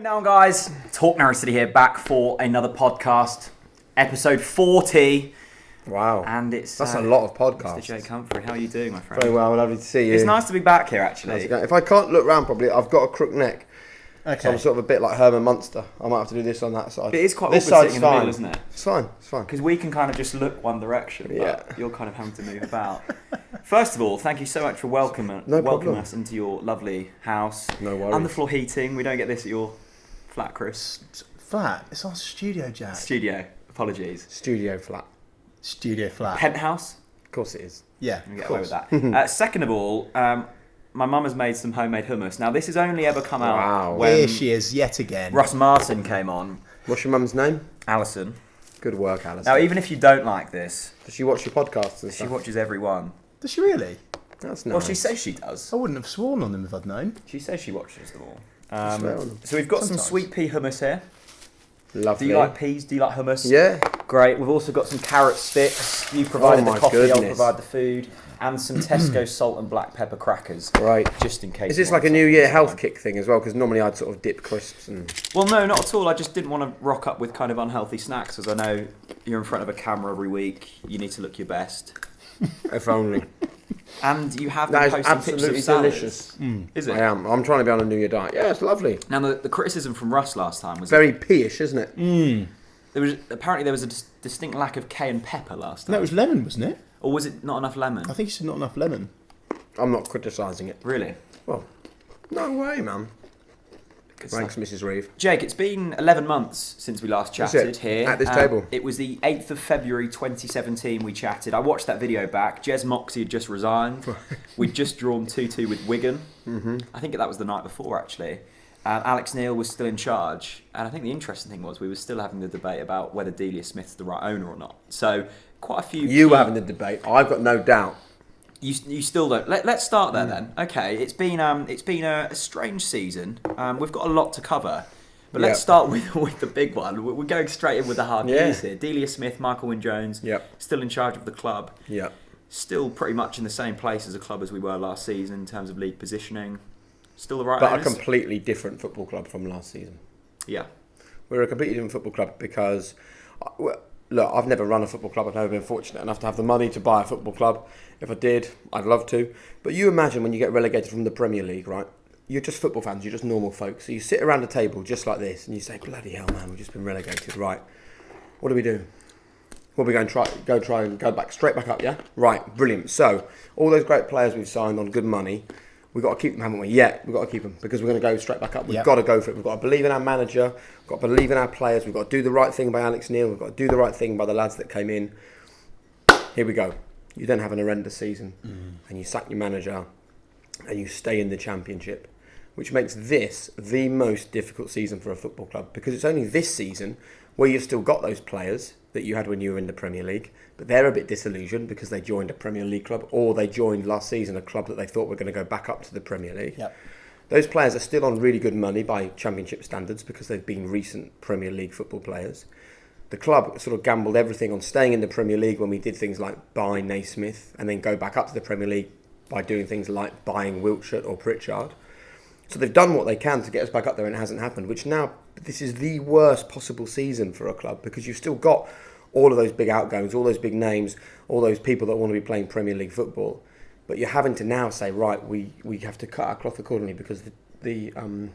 going down, guys? TalkNorwichCity here, back for another podcast, episode 40. Wow. And that's a lot of podcasts. Mr. Jake Humphrey, how are you doing, my friend? Very well, lovely to see you. It's nice to be back here, actually. If I can't look round properly, I've got a crook neck. Okay. So I'm sort of a bit like Herman Munster. I might have to do this on that side. But it is quite this awkward side's sitting in the fine. middle, isn't it? It's fine, it's fine. Because we can kind of just look one direction, but Yeah. you're kind of having to move about. First of all, thank you so much for welcoming us into your lovely house. No worries. Underfloor heating. We don't get this at your flat, Chris. Flat? It's our studio, Jack. Studio. Apologies. Studio flat. Studio flat. Penthouse. Of course it is. Yeah, We of get away with course. that. Second of all, my mum has made some homemade hummus. Now, this has only ever come out Wow. when Here she is, yet again. Russ Martin came on. What's your mum's name? Alison. Good work, Alice. Now, even if you don't like this, Does she watch your podcasts and she stuff? watches every one. Does she really? That's nice. Well, she says she does. I wouldn't have sworn on them if I'd known. She says she watches them all. swear on them. So we've got some Sometimes. sweet pea hummus here. Lovely. Do you like peas? Do you like hummus? Yeah. Great. We've also got some carrot sticks. You provided Oh the my coffee, I'll goodness. provide the food. And some Tesco salt and black pepper crackers. Right. Just in case. Is you this want like a New something Year this health time. kick thing as well? Because normally I'd sort of dip crisps and... Well, no, not at all. I just didn't want to rock up with kind of unhealthy snacks, as I know you're in front of a camera every week. You need to look your best. If only. And you have been That is posting absolutely pictures of salads. delicious. Is it? I am. I'm trying to be on a New Year diet. Yeah, it's lovely. Now, the criticism from Russ last time was Very pea-ish, isn't it? there was a distinct lack of cayenne pepper last time. No, it was lemon, wasn't it? Or was it not enough lemon? I think you said not enough lemon. I'm not criticising it. Really? Well, no way, man. Good Thanks, stuff. Mrs. Reeve. Jake, it's been 11 months since we last That's chatted it, here. at this table. It was the 8th of February 2017 we chatted. I watched that video back. Jez Moxey had just resigned. We'd just drawn 2-2 with Wigan. Mm-hmm. I think that was the night before, actually. Alex Neil was still in charge. And I think the interesting thing was we were still having the debate about whether Delia Smith's the right owner or not. So quite a few... You were having the debate. I've got no doubt. You still don't. Let's start there then. Okay, it's been a strange season. We've got a lot to cover, but let's Yep. start with the big one. We're going straight in with the hard Yeah. news here. Delia Smith, Michael Wynne-Jones, Yep. still in charge of the club. Yeah. Still pretty much in the same place as a club as we were last season in terms of league positioning. Still the right But a owners? completely different football club from last season. Yeah. We're a completely different football club because, well, look, I've never run a football club. I've never been fortunate enough to have the money to buy a football club. If I did, I'd love to. But you imagine when you get relegated from the Premier League, right? You're just football fans. You're just normal folk. So you sit around a table just like this and you say, bloody hell, man, we've just been relegated. Right. What do we do? What are we going to try and go back, straight back up, yeah? Right, brilliant. So, all those great players we've signed on good money, we've got to keep them, haven't we? Yeah, we've got to keep them because we're going to go straight back up. We've Yep. got to go for it. We've got to believe in our manager. We've got to believe in our players. We've got to do the right thing by Alex Neil. We've got to do the right thing by the lads that came in. Here we go. You then have an horrendous season and you sack your manager and you stay in the Championship, which makes this the most difficult season for a football club because it's only this season where you've still got those players that you had when you were in the Premier League, but they're a bit disillusioned because they joined a Premier League club or they joined last season a club that they thought were going to go back up to the Premier League. Yep. Those players are still on really good money by Championship standards because they've been recent Premier League football players. The club sort of gambled everything on staying in the Premier League when we did things like buy Naismith and then go back up to the Premier League by doing things like buying Wiltshire or Pritchard. So they've done what they can to get us back up there and it hasn't happened, which now this is the worst possible season for a club because you've still got all of those big outgoings, all those big names, all those people that want to be playing Premier League football. But you're having to now say, right, we have to cut our cloth accordingly because the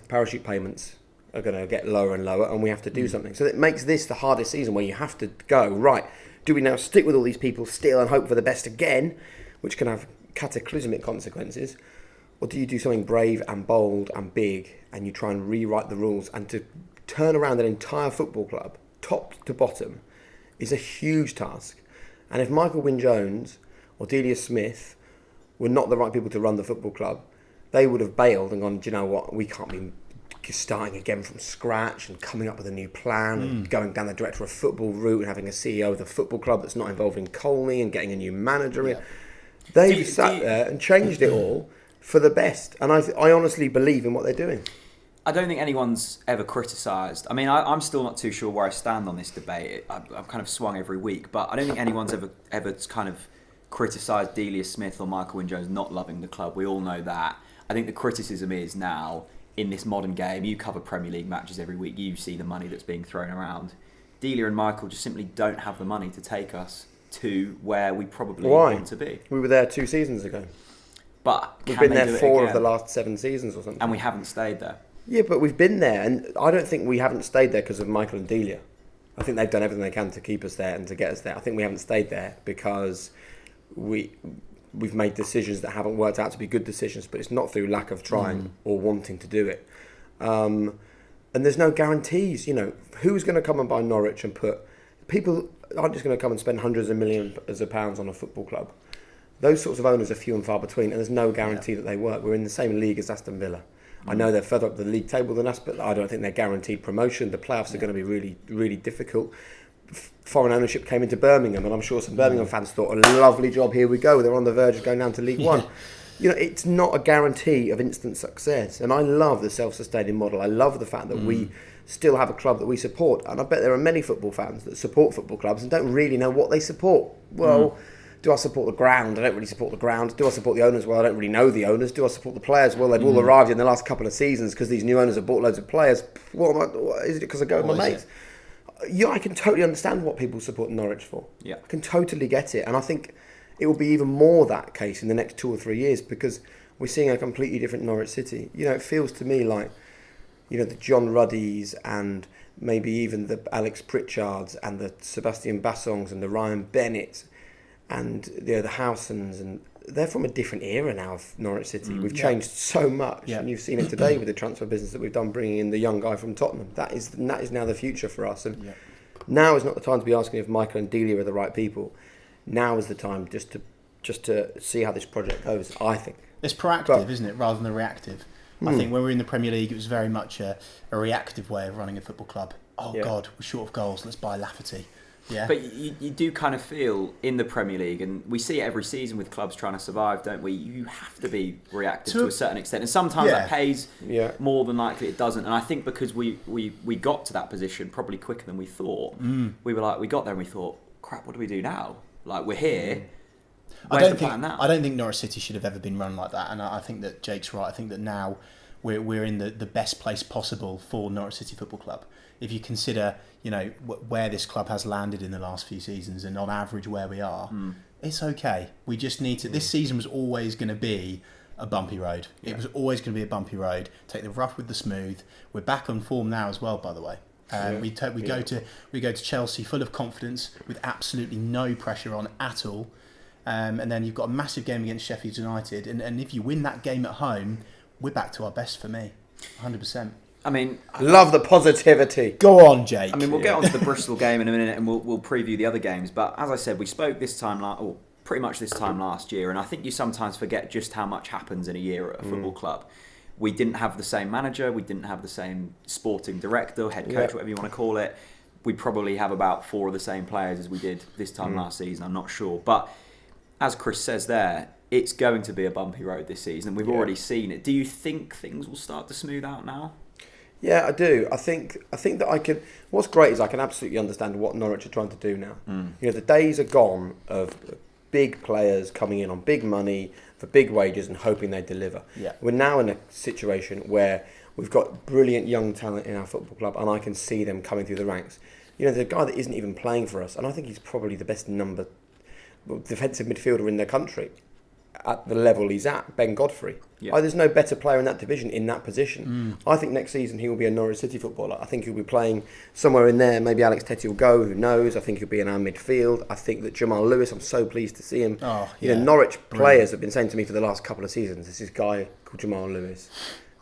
parachute payments are going to get lower and lower and we have to do something. So it makes this the hardest season where you have to go, right, do we now stick with all these people still and hope for the best again, which can have cataclysmic consequences, or do you do something brave and bold and big and you try and rewrite the rules and to turn around an entire football club, top to bottom, is a huge task. And if Michael Wynne-Jones or Delia Smith were not the right people to run the football club, they would have bailed and gone, do you know what, we can't be starting again from scratch and coming up with a new plan and going down the director of football route and having a CEO of the football club that's not involved in Colney and getting a new manager in. They've sat there and changed it all for the best. And I honestly believe in what they're doing. I don't think anyone's ever criticised. I mean, I'm still not too sure where I stand on this debate. I've kind of swung every week, but I don't think anyone's ever kind of criticised Delia Smith or Michael Wynne-Jones not loving the club. We all know that. I think the criticism is now, in this modern game, you cover Premier League matches every week, you see the money that's being thrown around. Delia and Michael just simply don't have the money to take us to where we probably want to be. We were there 2 seasons ago. But we've been there 4 of the last 7 seasons or something. And we haven't stayed there. Yeah, but we've been there, and I don't think we haven't stayed there because of Michael and Delia. I think they've done everything they can to keep us there and to get us there. I think we haven't stayed there because we've made decisions that haven't worked out to be good decisions, but it's not through lack of trying or wanting to do it. And there's no guarantees, who's going to come and buy Norwich and people aren't just going to come and spend hundreds of millions of pounds on a football club. Those sorts of owners are few and far between, and there's no guarantee that they work. We're in the same league as Aston Villa. I know they're further up the league table than us, but I don't think they're guaranteed promotion. The playoffs are going to be really, really difficult. Foreign ownership came into Birmingham, and I'm sure some Birmingham fans thought, a lovely job, here we go. They're on the verge of going down to League One. It's not a guarantee of instant success. And I love the self-sustaining model. I love the fact that we still have a club that we support. And I bet there are many football fans that support football clubs and don't really know what they support. Well, do I support the ground? I don't really support the ground. Do I support the owners? Well, I don't really know the owners. Do I support the players? Well, they've all arrived in the last couple of seasons because these new owners have bought loads of players. What is it because I go with my mates? Yeah, I can totally understand what people support Norwich for. Yeah. I can totally get it. And I think it will be even more that case in the next 2 or 3 years because we're seeing a completely different Norwich City. It feels to me like, the John Ruddys and maybe even the Alex Pritchards and the Sebastian Bassongs and the Ryan Bennetts and the Howsons, and they're from a different era now of Norwich City. We've changed so much, and you've seen it today with the transfer business that we've done, bringing in the young guy from Tottenham. That is now the future for us. And now is not the time to be asking if Michael and Delia are the right people. Now is the time just to see how this project goes. I think it's proactive, isn't it, rather than reactive. I think when we were in the Premier League, it was very much a reactive way of running a football club. God, we're short of goals. Let's buy Lafferty. Yeah. But you do kind of feel in the Premier League, and we see it every season with clubs trying to survive, don't we? You have to be reactive to a certain extent, and sometimes that pays more than likely it doesn't. And I think because we got to that position probably quicker than we thought, we got there and we thought, crap, what do we do now? Like, we're here. Where's the plan now? I don't think Norwich City should have ever been run like that, and I think that Jake's right. I think that now we're in the best place possible for Norwich City Football Club. If you consider, where this club has landed in the last few seasons, and on average where we are, it's okay. We just need to. This season was always going to be a bumpy road. It was always going to be a bumpy road. Take the rough with the smooth. We're back on form now as well, by the way. We go to Chelsea full of confidence with absolutely no pressure on at all, and then you've got a massive game against Sheffield United, and if you win that game at home, we're back to our best for me, 100%. I mean, love the positivity. Go on, Jake. I mean, we'll get on to the Bristol game in a minute, and we'll preview the other games. But as I said, we spoke pretty much this time last year, and I think you sometimes forget just how much happens in a year at a football club. We didn't have the same manager, we didn't have the same sporting director, head coach, whatever you want to call it. We probably have about 4 of the same players as we did this time last season, I'm not sure. But as Chris says there, it's going to be a bumpy road this season. We've already seen it. Do you think things will start to smooth out now? Yeah, I do. I think that I can. What's great is I can absolutely understand what Norwich are trying to do now. The days are gone of big players coming in on big money for big wages and hoping they deliver. Yeah. We're now in a situation where we've got brilliant young talent in our football club, and I can see them coming through the ranks. The guy that isn't even playing for us, and I think he's probably the best defensive midfielder in the country at the level he's at, Ben Godfrey. Yeah. There's no better player in that division in that position. I think next season he will be a Norwich City footballer. I think he'll be playing somewhere in there. Maybe Alex Tetty will go, who knows. I think he'll be in our midfield. I think that Jamal Lewis, I'm so pleased to see him. Norwich players have been saying to me for the last couple of seasons, there's this guy called Jamal Lewis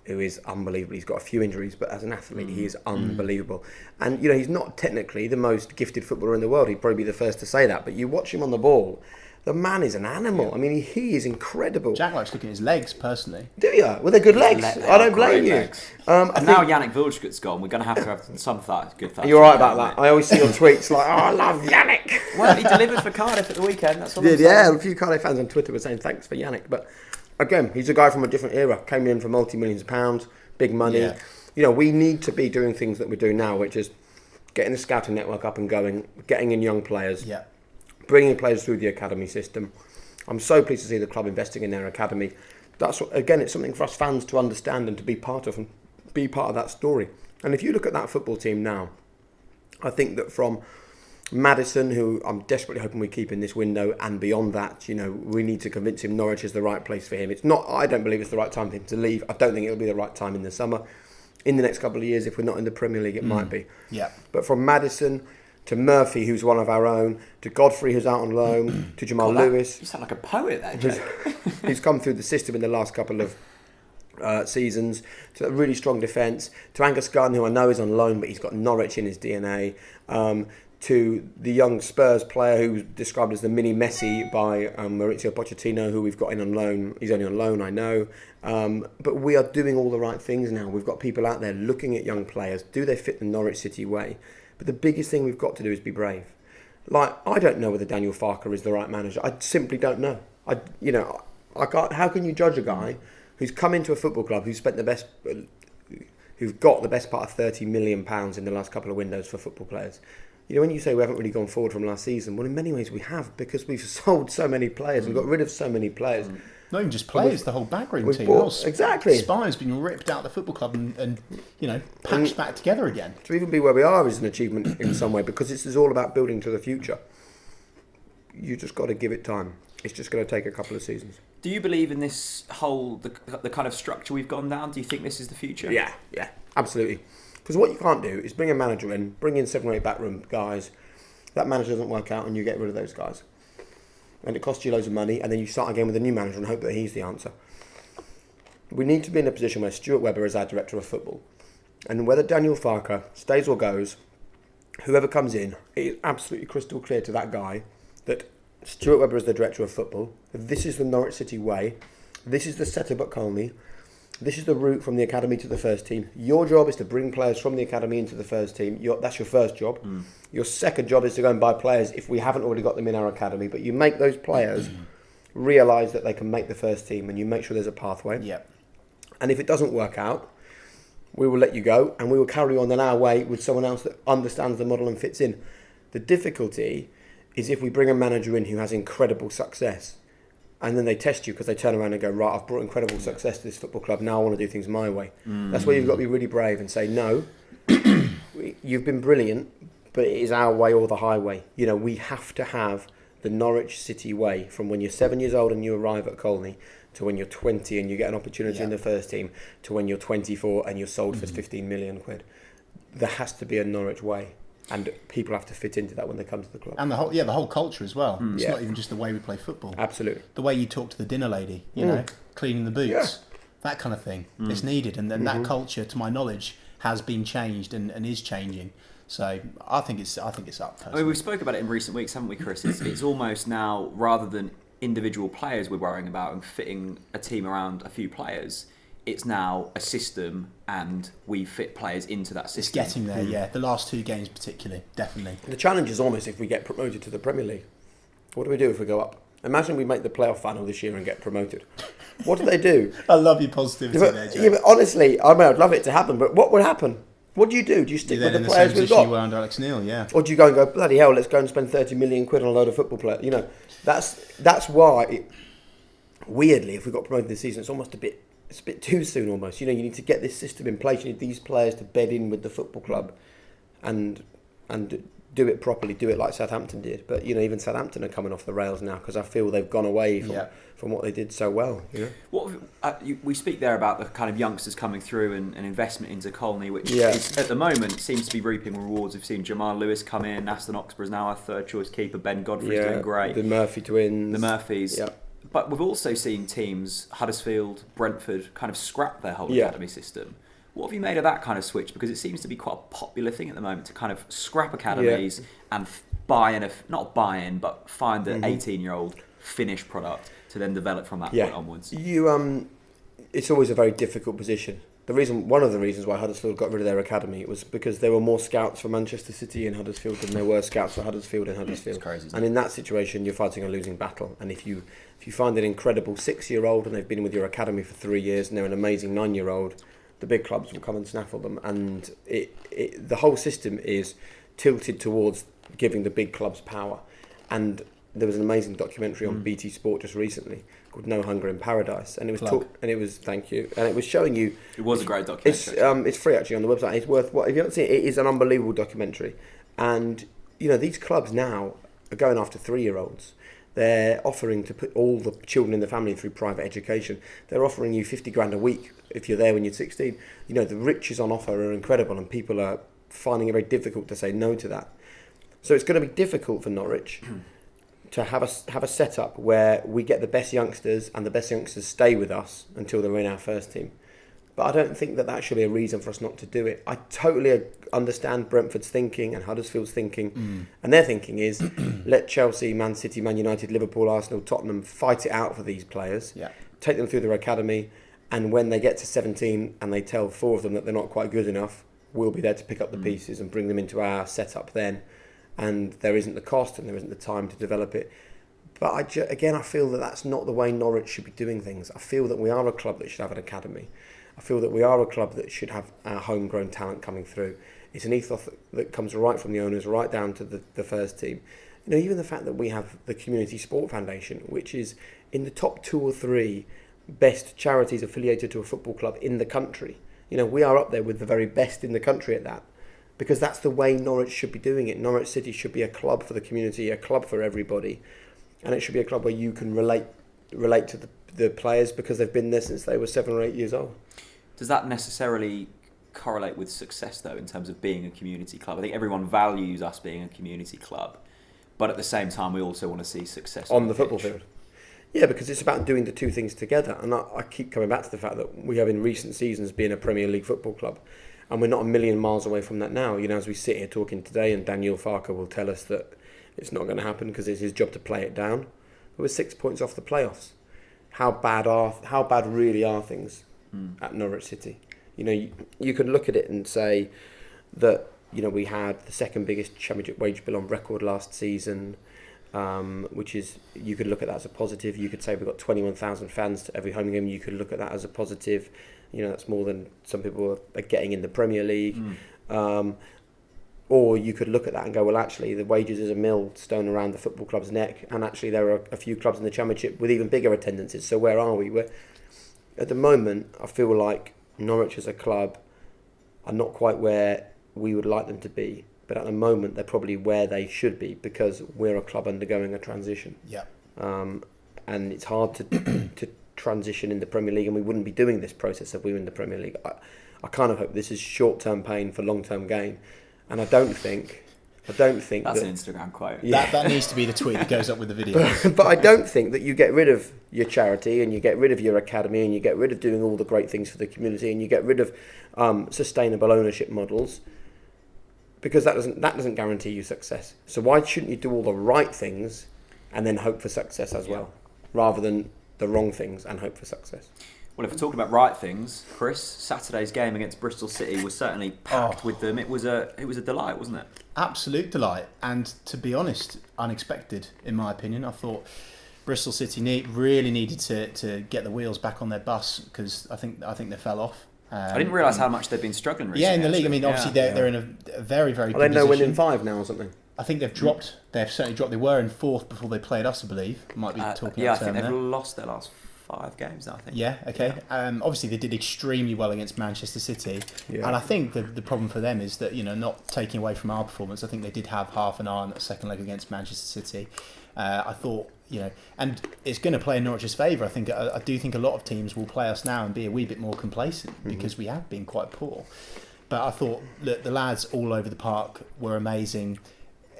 who is unbelievable. He's got a few injuries, but as an athlete, he is unbelievable. And, he's not technically the most gifted footballer in the world. He'd probably be the first to say that. But you watch him on the ball, the man is an animal. I mean, he is incredible. Jack likes looking at his legs, personally. Do you? Well, they're good legs. I don't blame you. And now Yannick Vilskut's gone. We're going to have some good thoughts. You're right about that. I always see your tweets like, I love Yannick. Well, he delivered for Cardiff at the weekend. That's what I'm saying. A few Cardiff fans on Twitter were saying thanks for Yannick. But again, he's a guy from a different era. Came in for multi-millions of pounds, big money. Yeah. We need to be doing things that we're doing now, which is getting the scouting network up and going, getting in young players, bringing players through the academy system. I'm so pleased to see the club investing in their academy. That's again, it's something for us fans to understand and to be part of. And be part of that story. And if you look at that football team now, I think that from Maddison, who I'm desperately hoping we keep in this window, and beyond that, we need to convince him Norwich is the right place for him. It's not. I don't believe it's the right time for him to leave. I don't think it'll be the right time in the summer. In the next couple of years, if we're not in the Premier League, it might be. Yeah. But from Maddison to Murphy, who's one of our own, to Godfrey, who's out on loan, to Jamal Lewis. You sound like a poet there, Joe. Who's come through the system in the last couple of seasons, to a really strong defence, to Angus Gunn, who I know is on loan, but he's got Norwich in his DNA, to the young Spurs player who's described as the mini Messi by Maurizio Pochettino, who we've got in on loan. He's only on loan, I know. But we are doing all the right things now. We've got people out there looking at young players. Do they fit the Norwich City way? But the biggest thing we've got to do is be brave. I don't know whether Daniel Farke is the right manager. I simply don't know. I can't. How can you judge a guy who's come into a football club who's got the best part of £30 million in the last couple of windows for football players? When you say we haven't really gone forward from last season, well, in many ways we have, because we've sold so many players, we've got rid of so many players. Not even just players, the whole backroom team. Exactly. Spine's been ripped out of the football club and patched back together again. To even be where we are is an achievement in some way, because this is all about building to the future. You just got to give it time. It's just going to take a couple of seasons. Do you believe in this whole, the kind of structure we've gone down? Do you think this is the future? Yeah, absolutely. Because what you can't do is bring a manager in, bring in 7 or 8 backroom guys. That manager doesn't work out and you get rid of those guys. And it costs you loads of money, and then you start again with a new manager and hope that he's the answer. We need to be in a position where Stuart Webber is our director of football. And whether Daniel Farke stays or goes, whoever comes in, it is absolutely crystal clear to that guy that Stuart Webber is the director of football. This is the Norwich City way. This is the setup at Colney. This is the route from the academy to the first team. Your job is to bring players from the academy into the first team. That's your first job. Your second job is to go and buy players if we haven't already got them in our academy. But you make those players realise that they can make the first team, and you make sure there's a pathway. Yep. And if it doesn't work out, we will let you go, and we will carry on in our way with someone else that understands the model and fits in. The difficulty is if we bring a manager in who has incredible success, and then they test you because they turn around and go, right, I've brought incredible success to this football club, now I want to do things my way. That's where you've got to be really brave and say, no, you've been brilliant, but it is our way or the highway. We have to have the Norwich City way, from when you're 7 years old and you arrive at Colney, to when you're 20 and you get an opportunity in the first team, to when you're 24 and you're sold for 15 million quid. There has to be a Norwich way. And people have to fit into that when they come to the club. And the whole culture as well. It's not even just the way we play football. Absolutely. The way you talk to the dinner lady, cleaning the boots, that kind of thing. It's needed. And then that culture, to my knowledge, has been changed and is changing. So I think it's up. Personally. We've spoke about it in recent weeks, haven't we, Chris? It's almost now, rather than individual players we're worrying about and fitting a team around a few players, it's now a system, and we fit players into that system. It's getting there, yeah. The last 2 games particularly, definitely. The challenge is almost if we get promoted to the Premier League. What do we do if we go up? Imagine we make the playoff final this year and get promoted. What do they do? I love your positivity there, Joe. Yeah, but honestly, I'd love it to happen, but what would happen? What do? Do you stick with the players we've got? You were under Alex Neil, yeah. Or do you go and go, bloody hell, let's go and spend 30 million quid on a load of football players? That's why, weirdly, if we got promoted this season, it's a bit too soon almost. You need to get this system in place. You need these players to bed in with the football club and do it properly, do it like Southampton did. But, even Southampton are coming off the rails now, because I feel they've gone away from what they did so well. We speak there about the kind of youngsters coming through and investment into Colney, which is, at the moment seems to be reaping rewards. We've seen Jamal Lewis come in, Aston Oxborough is now our third choice keeper, Ben Godfrey's doing great. The Murphy twins. The Murphys. Yeah. But we've also seen teams, Huddersfield, Brentford, kind of scrap their whole academy system. What have you made of that kind of switch? Because it seems to be quite a popular thing at the moment to kind of scrap academies and find the 18-year-old finished product to then develop from that point onwards. It's always a very difficult position. One of the reasons why Huddersfield got rid of their academy was because there were more scouts for Manchester City in Huddersfield than there were scouts for Huddersfield in Huddersfield. It's crazy, and in that situation, you're fighting a losing battle. And if you find an incredible 6-year-old and they've been with your academy for 3 years and they're an amazing 9-year-old, the big clubs will come and snaffle them. And the whole system is tilted towards giving the big clubs power. And there was an amazing documentary on BT Sport just recently called No Hunger in Paradise, and it was thank you, and it was showing you. It was a great documentary. It's free actually on the website. It's worth what if you haven't seen it. It is an unbelievable documentary, and these clubs now are going after 3-year-olds. They're offering to put all the children in the family through private education. They're offering you 50 grand a week if you're there when you're 16. The riches on offer are incredible, and people are finding it very difficult to say no to that. So it's going to be difficult for Norwich to have a setup where we get the best youngsters, and the best youngsters stay with us until they're in our first team. But I don't think that should be a reason for us not to do it. I totally understand Brentford's thinking and Huddersfield's thinking. And their thinking is, let Chelsea, Man City, Man United, Liverpool, Arsenal, Tottenham fight it out for these players. Yeah. Take them through their academy. And when they get to 17 and they tell 4 of them that they're not quite good enough, we'll be there to pick up the pieces and bring them into our setup then. And there isn't the cost and there isn't the time to develop it. But I feel that that's not the way Norwich should be doing things. I feel that we are a club that should have an academy. I feel that we are a club that should have our homegrown talent coming through. It's an ethos that comes right from the owners, right down to the first team. Even the fact that we have the Community Sport Foundation, which is in the top 2 or 3 best charities affiliated to a football club in the country. We are up there with the very best in the country at that. Because that's the way Norwich should be doing it. Norwich City should be a club for the community, a club for everybody. And it should be a club where you can relate to the players because they've been there since they were 7 or 8 years old. Does that necessarily correlate with success, though, in terms of being a community club? I think everyone values us being a community club, but at the same time, we also want to see success on the football field. Yeah, because it's about doing the two things together. And I keep coming back to the fact that we have in recent seasons been a Premier League football club, and we're not a million miles away from that now. As we sit here talking today, and Daniel Farker will tell us that it's not going to happen because it's his job to play it down. But we're 6 points off the playoffs. How bad really are things at Norwich City? You could look at it and say that we had the second biggest championship wage bill on record last season, which is, you could look at that as a positive. You could say we've got 21,000 fans to every home game. You could look at that as a positive. That's more than some people are getting in the Premier League. Or you could look at that and go, well, actually, the wages is a millstone around the football club's neck, and actually there are a few clubs in the Championship with even bigger attendances. So where are we? At the moment, I feel like Norwich as a club are not quite where we would like them to be, but at the moment they're probably where they should be because we're a club undergoing a transition. Yeah. And it's hard to transition in the Premier League, and we wouldn't be doing this process if we were in the Premier League. I kind of hope this is short-term pain for long-term gain. And I don't think that's an Instagram quote. Yeah. That needs to be the tweet that goes up with the video. But I don't think that you get rid of your charity and you get rid of your academy and you get rid of doing all the great things for the community and you get rid of sustainable ownership models, because that doesn't guarantee you success. So why shouldn't you do all the right things and then hope for success as well, rather than the wrong things and hope for success? Well, if we're talking about right things, Chris, Saturday's game against Bristol City was certainly packed with them. It was a delight, wasn't it? Absolute delight, and to be honest, unexpected in my opinion. I thought Bristol City really needed to get the wheels back on their bus, because I think they fell off. I didn't realise how much they've been struggling recently. Yeah, in the league. I mean, obviously they're in a very, very good position. Are they winning 5 now or something? I think they've dropped. They've certainly dropped. They were in 4th before they played us, I believe. Might be talking. Yeah, I think they've lost their last 5 games now, I think. Yeah, okay. Yeah. Obviously, they did extremely well against Manchester City. Yeah. And I think the problem for them is that, not taking away from our performance, I think they did have half an eye on that second leg against Manchester City. I thought, and it's going to play in Norwich's favour. I do think a lot of teams will play us now and be a wee bit more complacent because we have been quite poor. But I thought, look, the lads all over the park were amazing.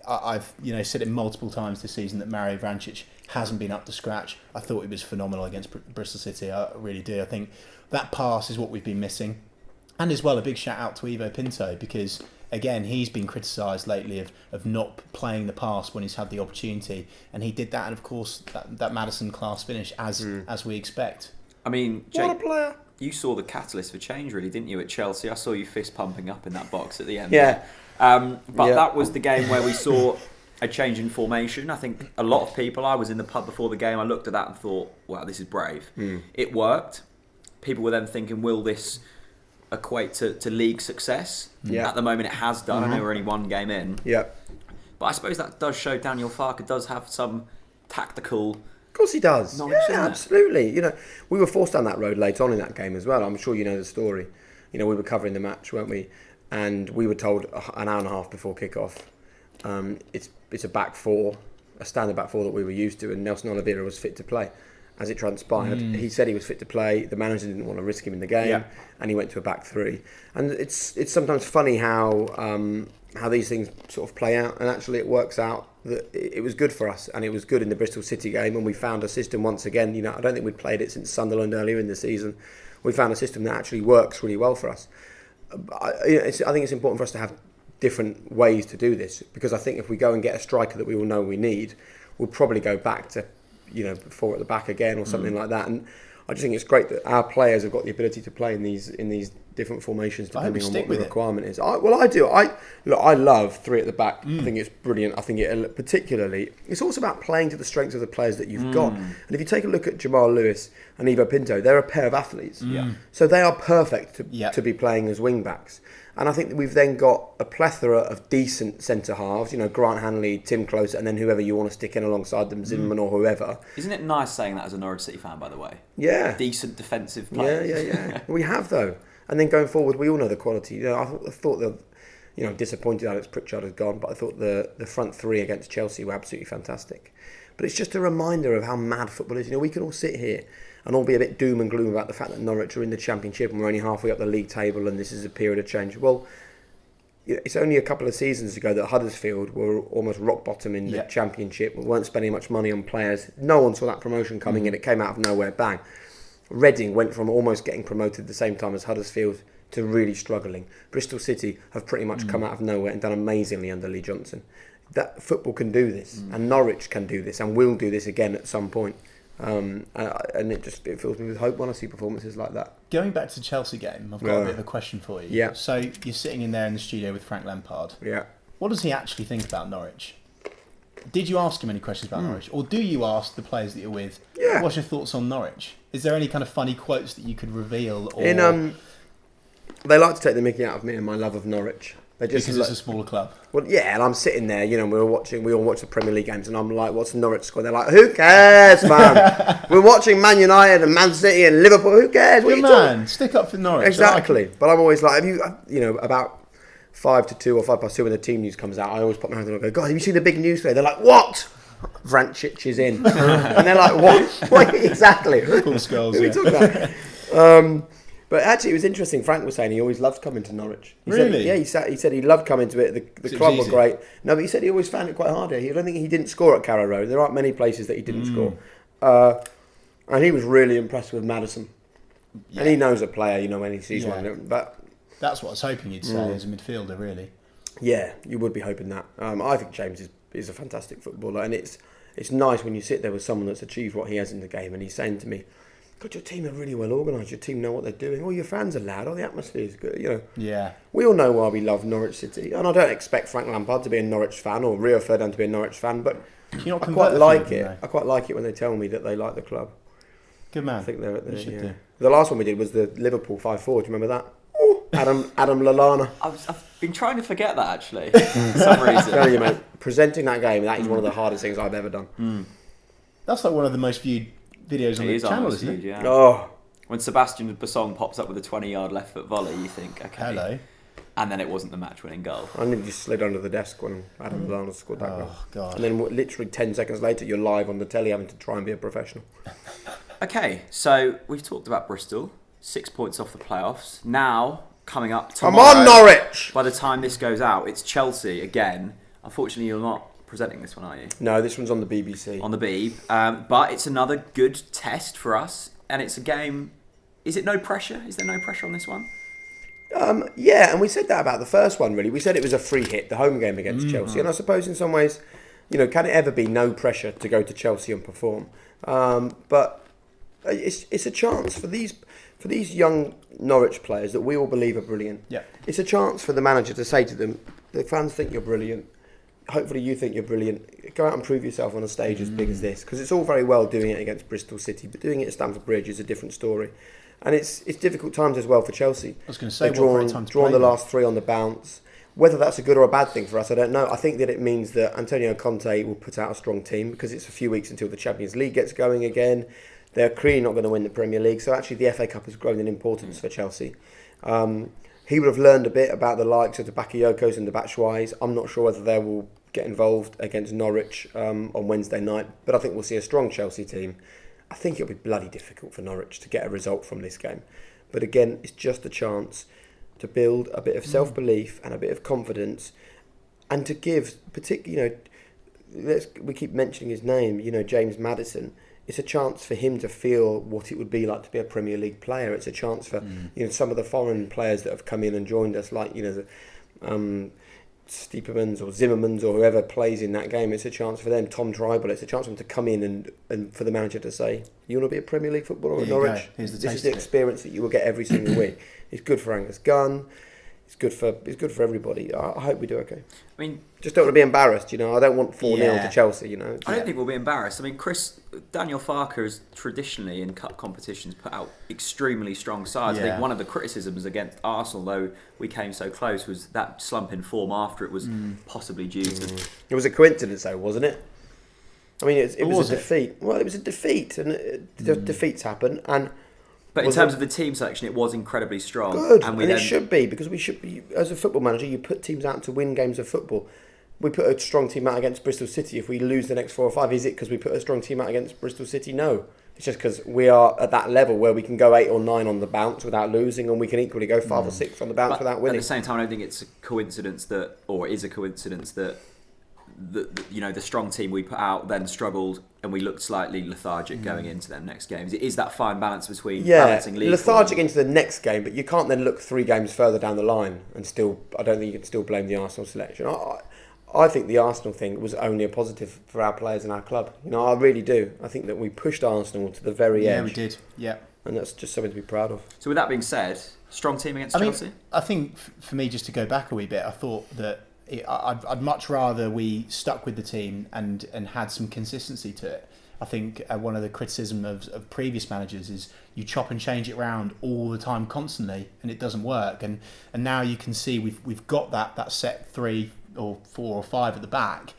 I've said it multiple times this season that Mario Vrancic hasn't been up to scratch. I thought he was phenomenal against Bristol City. I really do. I think that pass is what we've been missing. And as well, a big shout out to Ivo Pinto, because again, he's been criticised lately of not playing the pass when he's had the opportunity, and he did that. And of course, that Maddison class finish as we expect. I mean, Jake, what a player! You saw the catalyst for change, really, didn't you, at Chelsea? I saw you fist pumping up in that box at the end. Yeah. That was the game where we saw a change in formation. I think a lot of people, I was in the pub before the game, I looked at that and thought, wow, this is brave. It worked. People were then thinking, will this equate to league success? At the moment it has done. I know we're only 1 game in. But I suppose that does show Daniel Farker does have some tactical. Of course he does. Knowledge, Yeah, absolutely. You know, we were forced down that road late on in that game as well. I'm sure you know the story. You know, we were covering the match, weren't we? And we were told an hour and a half before kick-off, it's a back four, a standard back four that we were used to, and Nelson Oliveira was fit to play. As it transpired, he said he was fit to play. The manager didn't want to risk him in the game, and he went to a back three. And it's sometimes funny how these things sort of play out, and actually it works out that it was good for us, and it was good in the Bristol City game, and we found a system once again. You know, I don't think we'd played it since Sunderland earlier in the season. We found a system that actually works really well for us. I think it's important for us to have different ways to do this, because I think if we go and get a striker that we all know we need, we'll probably go back to, you know, 4 at the back again or something like that. And I just think it's great that our players have got the ability to play in these different formations depending on what the requirement is. I do. I love 3 at the back. I think it's brilliant. I think it particularly, it's also about playing to the strengths of the players that you've got. And if you take a look at Jamal Lewis and Ivo Pinto, they're a pair of athletes. So they are perfect to be playing as wing backs. And I think that we've then got a plethora of decent centre halves, you know, Grant Hanley, Tim Close, and then whoever you want to stick in alongside them, Zimmerman or whoever. Isn't it nice saying that as a Norwich City fan, by the way? Yeah. Decent defensive players. Yeah. We have, though. And then going forward, we all know the quality. You know, I thought that, you know, disappointed Alex Pritchard has gone, but I thought the front 3 against Chelsea were absolutely fantastic. But it's just a reminder of how mad football is. You know, we can all sit here and all be a bit doom and gloom about the fact that Norwich are in the Championship and we're only halfway up the league table and this is a period of change. Well, it's only a couple of seasons ago that Huddersfield were almost rock bottom in the Championship. We weren't spending much money on players. No one saw that promotion coming in. It came out of nowhere, bang. Reading went from almost getting promoted at the same time as Huddersfield to really struggling. Bristol City have pretty much come out of nowhere and done amazingly under Lee Johnson. That football can do this, and Norwich can do this, and will do this again at some point. And it fills me with hope when I see performances like that. Going back to the Chelsea game, I've got a bit of a question for you. Yeah. So you're sitting in there in the studio with Frank Lampard. Yeah. What does he actually think about Norwich? Did you ask him any questions about Norwich? Or do you ask the players that you're with, what's your thoughts on Norwich? Is there any kind of funny quotes that you could reveal? Or... They like to take the mickey out of me and my love of Norwich. Because it's a smaller club. Well, yeah, and I'm sitting there, you know, we all watch the Premier League games, and I'm like, what's the Norwich score? They're like, who cares, man? We're watching Man United and Man City and Liverpool, who cares? Good man, stick up for Norwich. Exactly. But I'm always like, about 5 to 2 or 5 past 2 when the team news comes out, I always pop my hand and I go, God, have you seen the big news today? They're like, what? Vrancic is in. And they're like, what? What? Exactly. Cool skulls, Who are we talking about? But actually, it was interesting. Frank was saying he always loved coming to Norwich. Really? He said he loved coming to it. The club were great. No, but he said he always found it quite hard here. I don't think he didn't score at Carrow Road. There aren't many places that he didn't score. And he was really impressed with Maddison. Yeah. And he knows a player, you know, when he sees one. But that's what I was hoping you'd say as a midfielder, really. Yeah, you would be hoping that. I think James is a fantastic footballer, and it's nice when you sit there with someone that's achieved what he has in the game, and he's saying to me, God, your team are really well organised. Your team know what they're doing. All your fans are loud. All the atmosphere is good. You know. Yeah. We all know why we love Norwich City, and I don't expect Frank Lampard to be a Norwich fan or Rio Ferdinand to be a Norwich fan, but I quite like it. I quite like it when they tell me that they like the club. Good man. I think they're at the last one we did was the Liverpool 5-4. Do you remember that? Ooh, Adam Lallana. I've been trying to forget that actually for some reason. I tell you, mate, presenting that game, that is one of the hardest things I've ever done. That's like one of the most viewed videos on the channel, isn't it? Yeah. Oh. When Sebastian Bassong pops up with a 20-yard left foot volley, you think, okay. Hello. And then it wasn't the match-winning goal. I nearly just slid under the desk when Adam Lallana scored that goal. Oh, God. And then literally 10 seconds later, you're live on the telly having to try and be a professional. Okay, so we've talked about Bristol. 6 points off the playoffs. Now, coming up Come tomorrow, on, Norwich! By the time this goes out, it's Chelsea again. Unfortunately, you're not presenting this one, are you? No, this one's on the BBC. On the Beeb. But it's another good test for us. And it's a game... Is it no pressure? Is there no pressure on this one? Yeah, and we said that about the first one, really. We said it was a free hit, the home game against Chelsea. And I suppose in some ways, you know, can it ever be no pressure to go to Chelsea and perform? But it's a chance for these young Norwich players that we all believe are brilliant. Yeah. It's a chance for the manager to say to them, the fans think you're brilliant. Hopefully you think you're brilliant. Go out and prove yourself on a stage as big as this. Because it's all very well doing it against Bristol City, but doing it at Stamford Bridge is a different story. And it's difficult times as well for Chelsea. I was going to say, They've drawn the last 3 on the bounce. Whether that's a good or a bad thing for us, I don't know. I think that it means that Antonio Conte will put out a strong team because it's a few weeks until the Champions League gets going again. They're clearly not going to win the Premier League, so actually the FA Cup has grown in importance for Chelsea. He would have learned a bit about the likes of the Bakayokos and the Batshuayis. I'm not sure whether they will get involved against Norwich on Wednesday night, but I think we'll see a strong Chelsea team. I think it'll be bloody difficult for Norwich to get a result from this game. But again, it's just a chance to build a bit of self-belief and a bit of confidence, and to give, particularly, we keep mentioning his name, James Maddison. It's a chance for him to feel what it would be like to be a Premier League player. It's a chance for some of the foreign players that have come in and joined us, like the Stiepermans or Zimmermans or whoever plays in that game. It's a chance for them, Tom Tribal. It's a chance for them to come in and for the manager to say, "You want to be a Premier League footballer at Norwich? This is the experience that you will get every single week." It's good for Angus Gunn. It's good for everybody. I hope we do okay. I mean, just don't want to be embarrassed. I don't want 4-0 to Chelsea. I don't think we'll be embarrassed. I mean, Daniel Farke has traditionally in cup competitions put out extremely strong sides. I think one of the criticisms against Arsenal, though we came so close, was that slump in form after it was possibly due to. It was a coincidence, though, wasn't it? I mean, it was a defeat. Well, it was a defeat, and defeats happen. But in terms of the team selection, it was incredibly strong. Good, and it should be, because we should be, as a football manager, you put teams out to win games of football. We put a strong team out against Bristol City. If we lose the next 4 or 5, is it because we put a strong team out against Bristol City? No. It's just because we are at that level where we can go 8 or 9 on the bounce without losing, and we can equally go 5 or 6 on the bounce without winning. At the same time, I don't think it's a coincidence that the strong team we put out then struggled and we looked slightly lethargic going into them next games. It is that fine balance between balancing league lethargic into the next game, but you can't then look 3 games further down the line and still. I don't think you can still blame the Arsenal selection. I think the Arsenal thing was only a positive for our players and our club. I really do. I think that we pushed Arsenal to the very edge. Yeah, we did. Yeah, and that's just something to be proud of. So with that being said, strong team against Chelsea. I think for me, just to go back a wee bit, I thought that. I'd much rather we stuck with the team and had some consistency to it. I think one of the criticism of previous managers is you chop and change it around all the time, constantly, and it doesn't work. And now you can see we've got that set 3 or 4 or 5 at the back,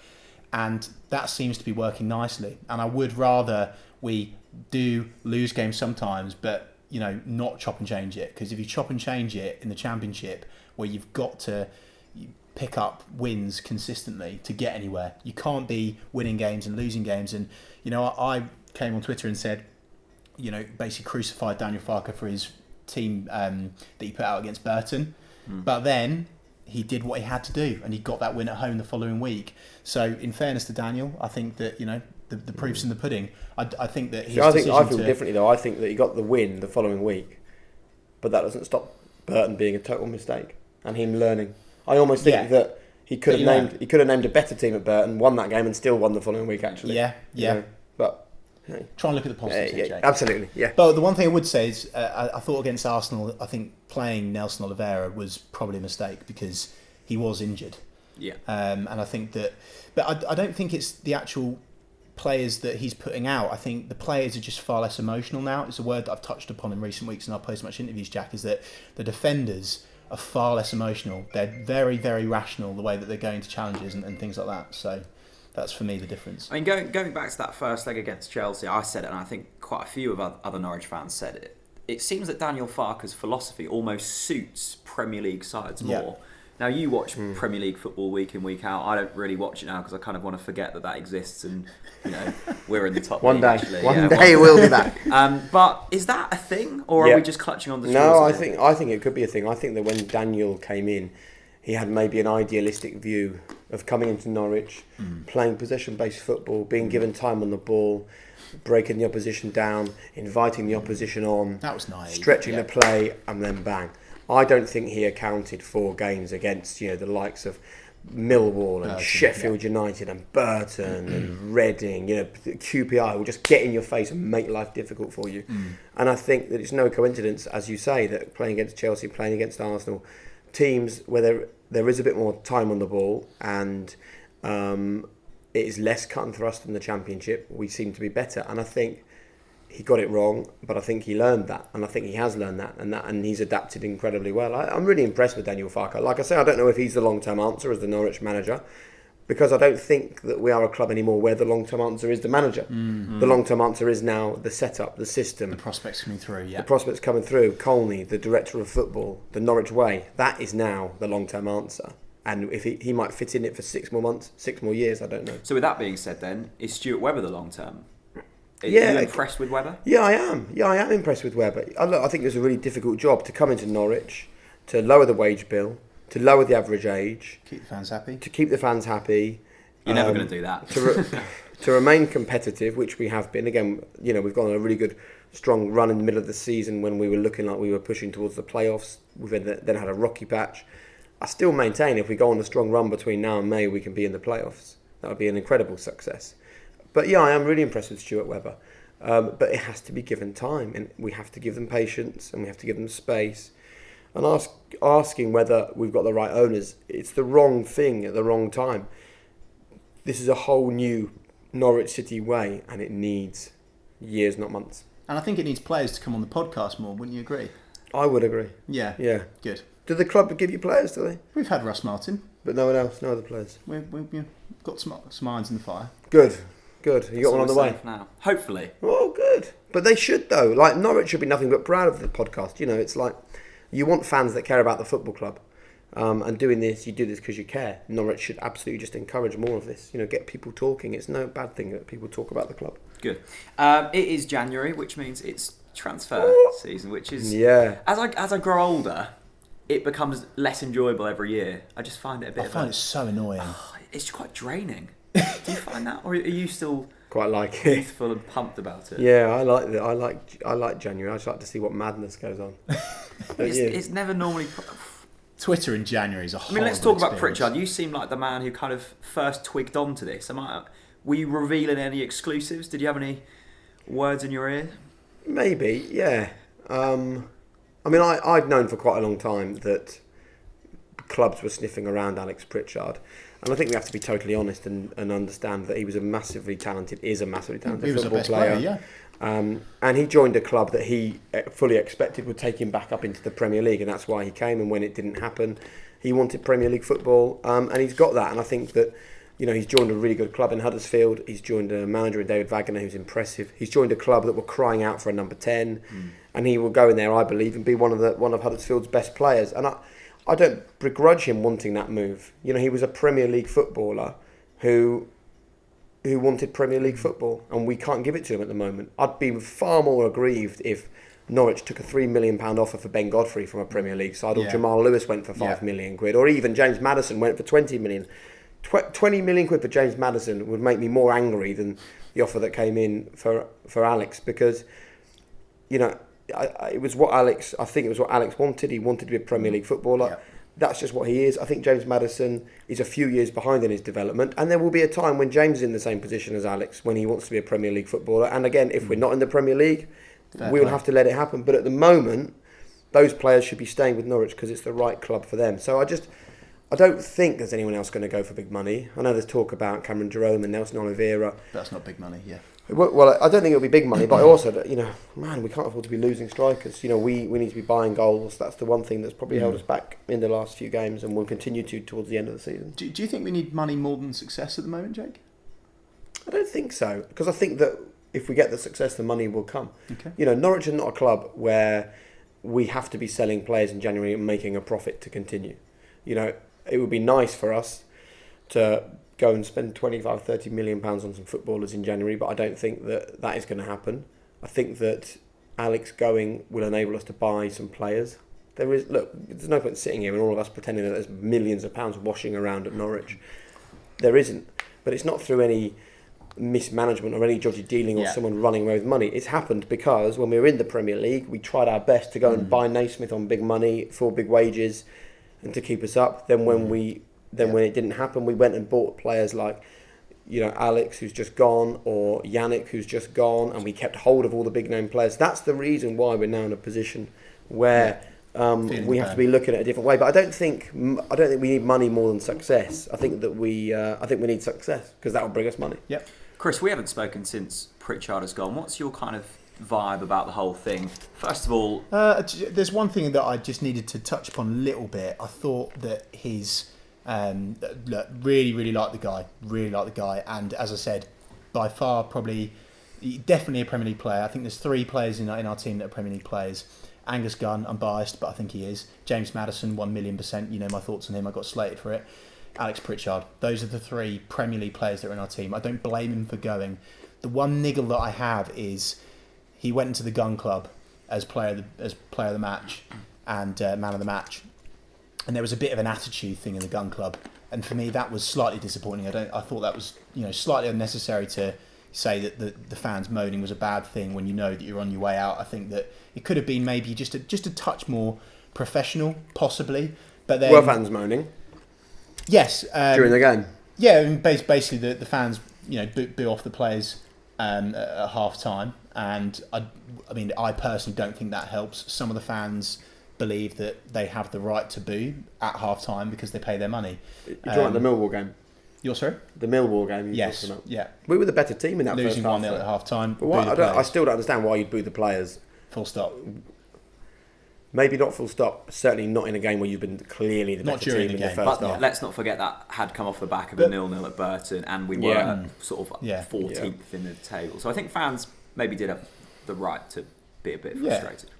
and that seems to be working nicely. And I would rather we do lose games sometimes, but not chop and change it, because if you chop and change it in the Championship, where you've got to pick up wins consistently to get anywhere. You can't be winning games and losing games. And, I came on Twitter and said, basically crucified Daniel Farke for his team that he put out against Burton. But then he did what he had to do, and he got that win at home the following week. So in fairness to Daniel, I think that, the proof's in the pudding. I think that his I feel differently, though. I think that he got the win the following week, but that doesn't stop Burton being a total mistake and him learning. I almost think that he could have named a better team at Burton, won that game, and still won the following week. Actually, But try and look at the positives. Jake. Absolutely, yeah. But the one thing I would say is, I thought against Arsenal, I think playing Nelson Oliveira was probably a mistake because he was injured. Yeah. And I think that, but I don't think it's the actual players that he's putting out. I think the players are just far less emotional now. It's a word that I've touched upon in recent weeks, and I've posted much interviews, Jack, is that the defenders are far less emotional. They're very, very rational the way that they're going to challenges and things like that. So that's for me the difference. I mean, going back to that first leg against Chelsea, I said it, and I think quite a few of other Norwich fans said it. It seems that Daniel Farke's philosophy almost suits Premier League sides more. Now, you watch Premier League football week in, week out. I don't really watch it now because I kind of want to forget that exists, and we're in the top one league, day. Actually. One day we'll be back. But is that a thing, or are we just clutching on the straws? No, I think it could be a thing. I think that when Daniel came in, he had maybe an idealistic view of coming into Norwich, playing possession-based football, being given time on the ball, breaking the opposition down, inviting the opposition on. That was nice. Stretching the play, and then bang. I don't think he accounted for games against the likes of Millwall and Sheffield United and Burton and Reading. QPR will just get in your face and make life difficult for you. And I think that it's no coincidence, as you say, that playing against Chelsea, playing against Arsenal, teams where there is a bit more time on the ball and it is less cut and thrust in the Championship, we seem to be better. And I think he got it wrong, but I think he learned that, and I think he has learned that, and he's adapted incredibly well. I'm really impressed with Daniel Farke. Like I say, I don't know if he's the long-term answer as the Norwich manager, because I don't think that we are a club anymore where the long-term answer is the manager. Mm-hmm. The long-term answer is now the setup, the system. The prospects coming through, yeah. The prospects coming through, Colney, the director of football, the Norwich way. That is now the long-term answer. And if he might fit in it for 6 more months, 6 more years, I don't know. So with that being said then, is Stuart Webber the long-term? Are you impressed with Webber? Yeah, I am. I am impressed with Webber. I think it's a really difficult job to come into Norwich, to lower the wage bill, to lower the average age. Keep the fans happy. To keep the fans happy. You're never going to do that. To remain competitive, which we have been. Again, we've gone on a really good, strong run in the middle of the season when we were looking like we were pushing towards the playoffs. We've then had a rocky patch. I still maintain if we go on a strong run between now and May, we can be in the playoffs. That would be an incredible success. But yeah, I am really impressed with Stuart Webber. But it has to be given time, and we have to give them patience, and we have to give them space. And asking whether we've got the right owners, it's the wrong thing at the wrong time. This is a whole new Norwich City way, and it needs years, not months. And I think it needs players to come on the podcast more, wouldn't you agree? I would agree. Yeah. Yeah. Good. Do the club give you players, do they? We've had Russ Martin. But no one else, no other players. We've got some irons in the fire. Good. You got one on the way? Now. Hopefully. Oh, good. But they should, though. Like, Norwich should be nothing but proud of the podcast. It's like you want fans that care about the football club. And doing this, you do this because you care. Norwich should absolutely just encourage more of this. Get people talking. It's no bad thing that people talk about the club. Good. It is January, which means it's transfer season, which is... Yeah. As I grow older, it becomes less enjoyable every year. I just find it a bit I find it so annoying. It's quite draining. Do you find that, or are you still quite like it? Youthful and pumped about it? Yeah, I like that. I like January. I just like to see what madness goes on. It's never normally. Twitter in January is a horrible let's talk experience. about Pritchard. You seem like the man who kind of first twigged onto this. Were you revealing any exclusives? Did you have any words in your ear? Maybe, yeah. I'd known for quite a long time that clubs were sniffing around Alex Pritchard. And I think we have to be totally honest and understand that he was a massively talented football player. Yeah. And he joined a club that he fully expected would take him back up into the Premier League, and that's why he came. And when it didn't happen, he wanted Premier League football, and he's got that. And I think that he's joined a really good club in Huddersfield. He's joined a manager in David Wagner who's impressive. He's joined a club that were crying out for a number 10, and he will go in there, I believe, and be one of Huddersfield's best players. And I don't begrudge him wanting that move. He was a Premier League footballer who wanted Premier League football, and we can't give it to him at the moment. I'd be far more aggrieved if Norwich took a £3 million offer for Ben Godfrey from a Premier League side, or Jamal Lewis went for £5 million, or even James Maddison went for 20 million. 20 million quid for James Maddison would make me more angry than the offer that came in for Alex, because it was what Alex wanted. He wanted to be a Premier League footballer. Yeah. That's just what he is. I think James Maddison is a few years behind in his development, and there will be a time when James is in the same position as Alex, when he wants to be a Premier League footballer. And again, if we're not in the Premier League, we'll have to let it happen. But at the moment, those players should be staying with Norwich because it's the right club for them. So I don't think there's anyone else going to go for big money. I know there's talk about Cameron Jerome and Nelson Oliveira. That's not big money, yeah. Well, I don't think it'll be big money, but I also, we can't afford to be losing strikers. We need to be buying goals. That's the one thing that's probably held us back in the last few games, and will continue to towards the end of the season. Do you think we need money more than success at the moment, Jake? I don't think so, because I think that if we get the success, the money will come. Okay. Norwich are not a club where we have to be selling players in January and making a profit to continue. It would be nice for us to go and spend 25, £30 million on some footballers in January, but I don't think that is going to happen. I think that Alex going will enable us to buy some players. There's no point sitting here and all of us pretending that there's millions of pounds washing around at Norwich. There isn't, but it's not through any mismanagement or any dodgy dealing or someone running away with money. It's happened because when we were in the Premier League, we tried our best to go and buy Naismith on big money for big wages and to keep us up. Then when it didn't happen, we went and bought players like Alex, who's just gone, or Yannick, who's just gone, and we kept hold of all the big name players. That's the reason why we're now in a position where we have to be looking at a different way. But I don't think we need money more than success. I think that we need success, because that will bring us money. Yep. Chris, we haven't spoken since Pritchard has gone. What's your kind of vibe about the whole thing. First of all, there's one thing that I just needed to touch upon a little bit. I thought that his look, really like the guy, and as I said, by far probably definitely a Premier League player. I think there's 3 players in our team that are Premier League players. Angus Gunn, I'm biased, but I think he is. James Maddison, 1,000,000%. You know my thoughts on him. I got slated for it. Alex Pritchard. Those are the 3 Premier League players that are in our team. I don't blame him for going. The one niggle that I have is he went into the Gun Club as player of the match and man of the match, and there was a bit of an attitude thing in the Gun Club, and for me that was slightly disappointing. I thought that was slightly unnecessary to say that the fans moaning was a bad thing when you know that you're on your way out. I think that it could have been maybe just a touch more professional, possibly. But then were fans moaning? Yes, during the game. Yeah, I mean, basically the fans boo off the players at half time, and I personally don't think that helps. Some of the fans believe that they have the right to boo at half time because they pay their money. You're talking about the Millwall game? You're sorry? The Millwall game? Yes, yeah. We were the better team in that Losing first half. Losing 1-0 at half time. But I still don't understand why you'd boo the players. Full stop. Maybe not full stop. Certainly not in a game where you've been clearly the better team in the first half. Let's not forget that had come off the back of a 0-0 at Burton, and we were sort of 14th in the table. So I think fans maybe did have the right to be a bit frustrated.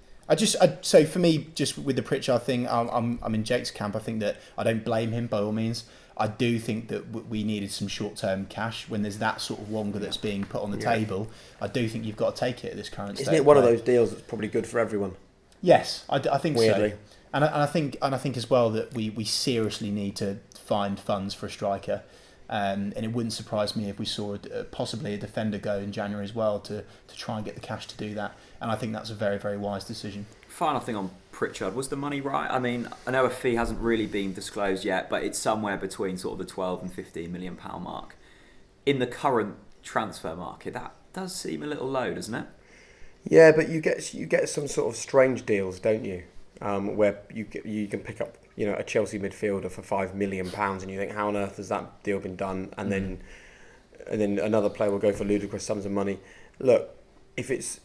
So for me, just with the Pritchard thing, I'm in Jake's camp. I think that I don't blame him by all means. I do think that we needed some short-term cash when there's that sort of wonga that's being put on the table. I do think you've got to take it at this current state. Isn't it one of those deals that's probably good for everyone? Yes, I think weirdly. So. And I think as well that we seriously need to find funds for a striker. And it wouldn't surprise me if we saw possibly a defender go in January as well to try and get the cash to do that. And I think that's a very, very wise decision. Final thing on Pritchard, was the money right? I mean, I know a fee hasn't really been disclosed yet, but it's somewhere between sort of the 12 and 15 million pound mark. In the current transfer market, that does seem a little low, doesn't it? Yeah, but you get some sort of strange deals, don't you? Where you can pick up a Chelsea midfielder for £5 million, and you think, how on earth has that deal been done? And then another player will go for ludicrous sums of money. Look, if it's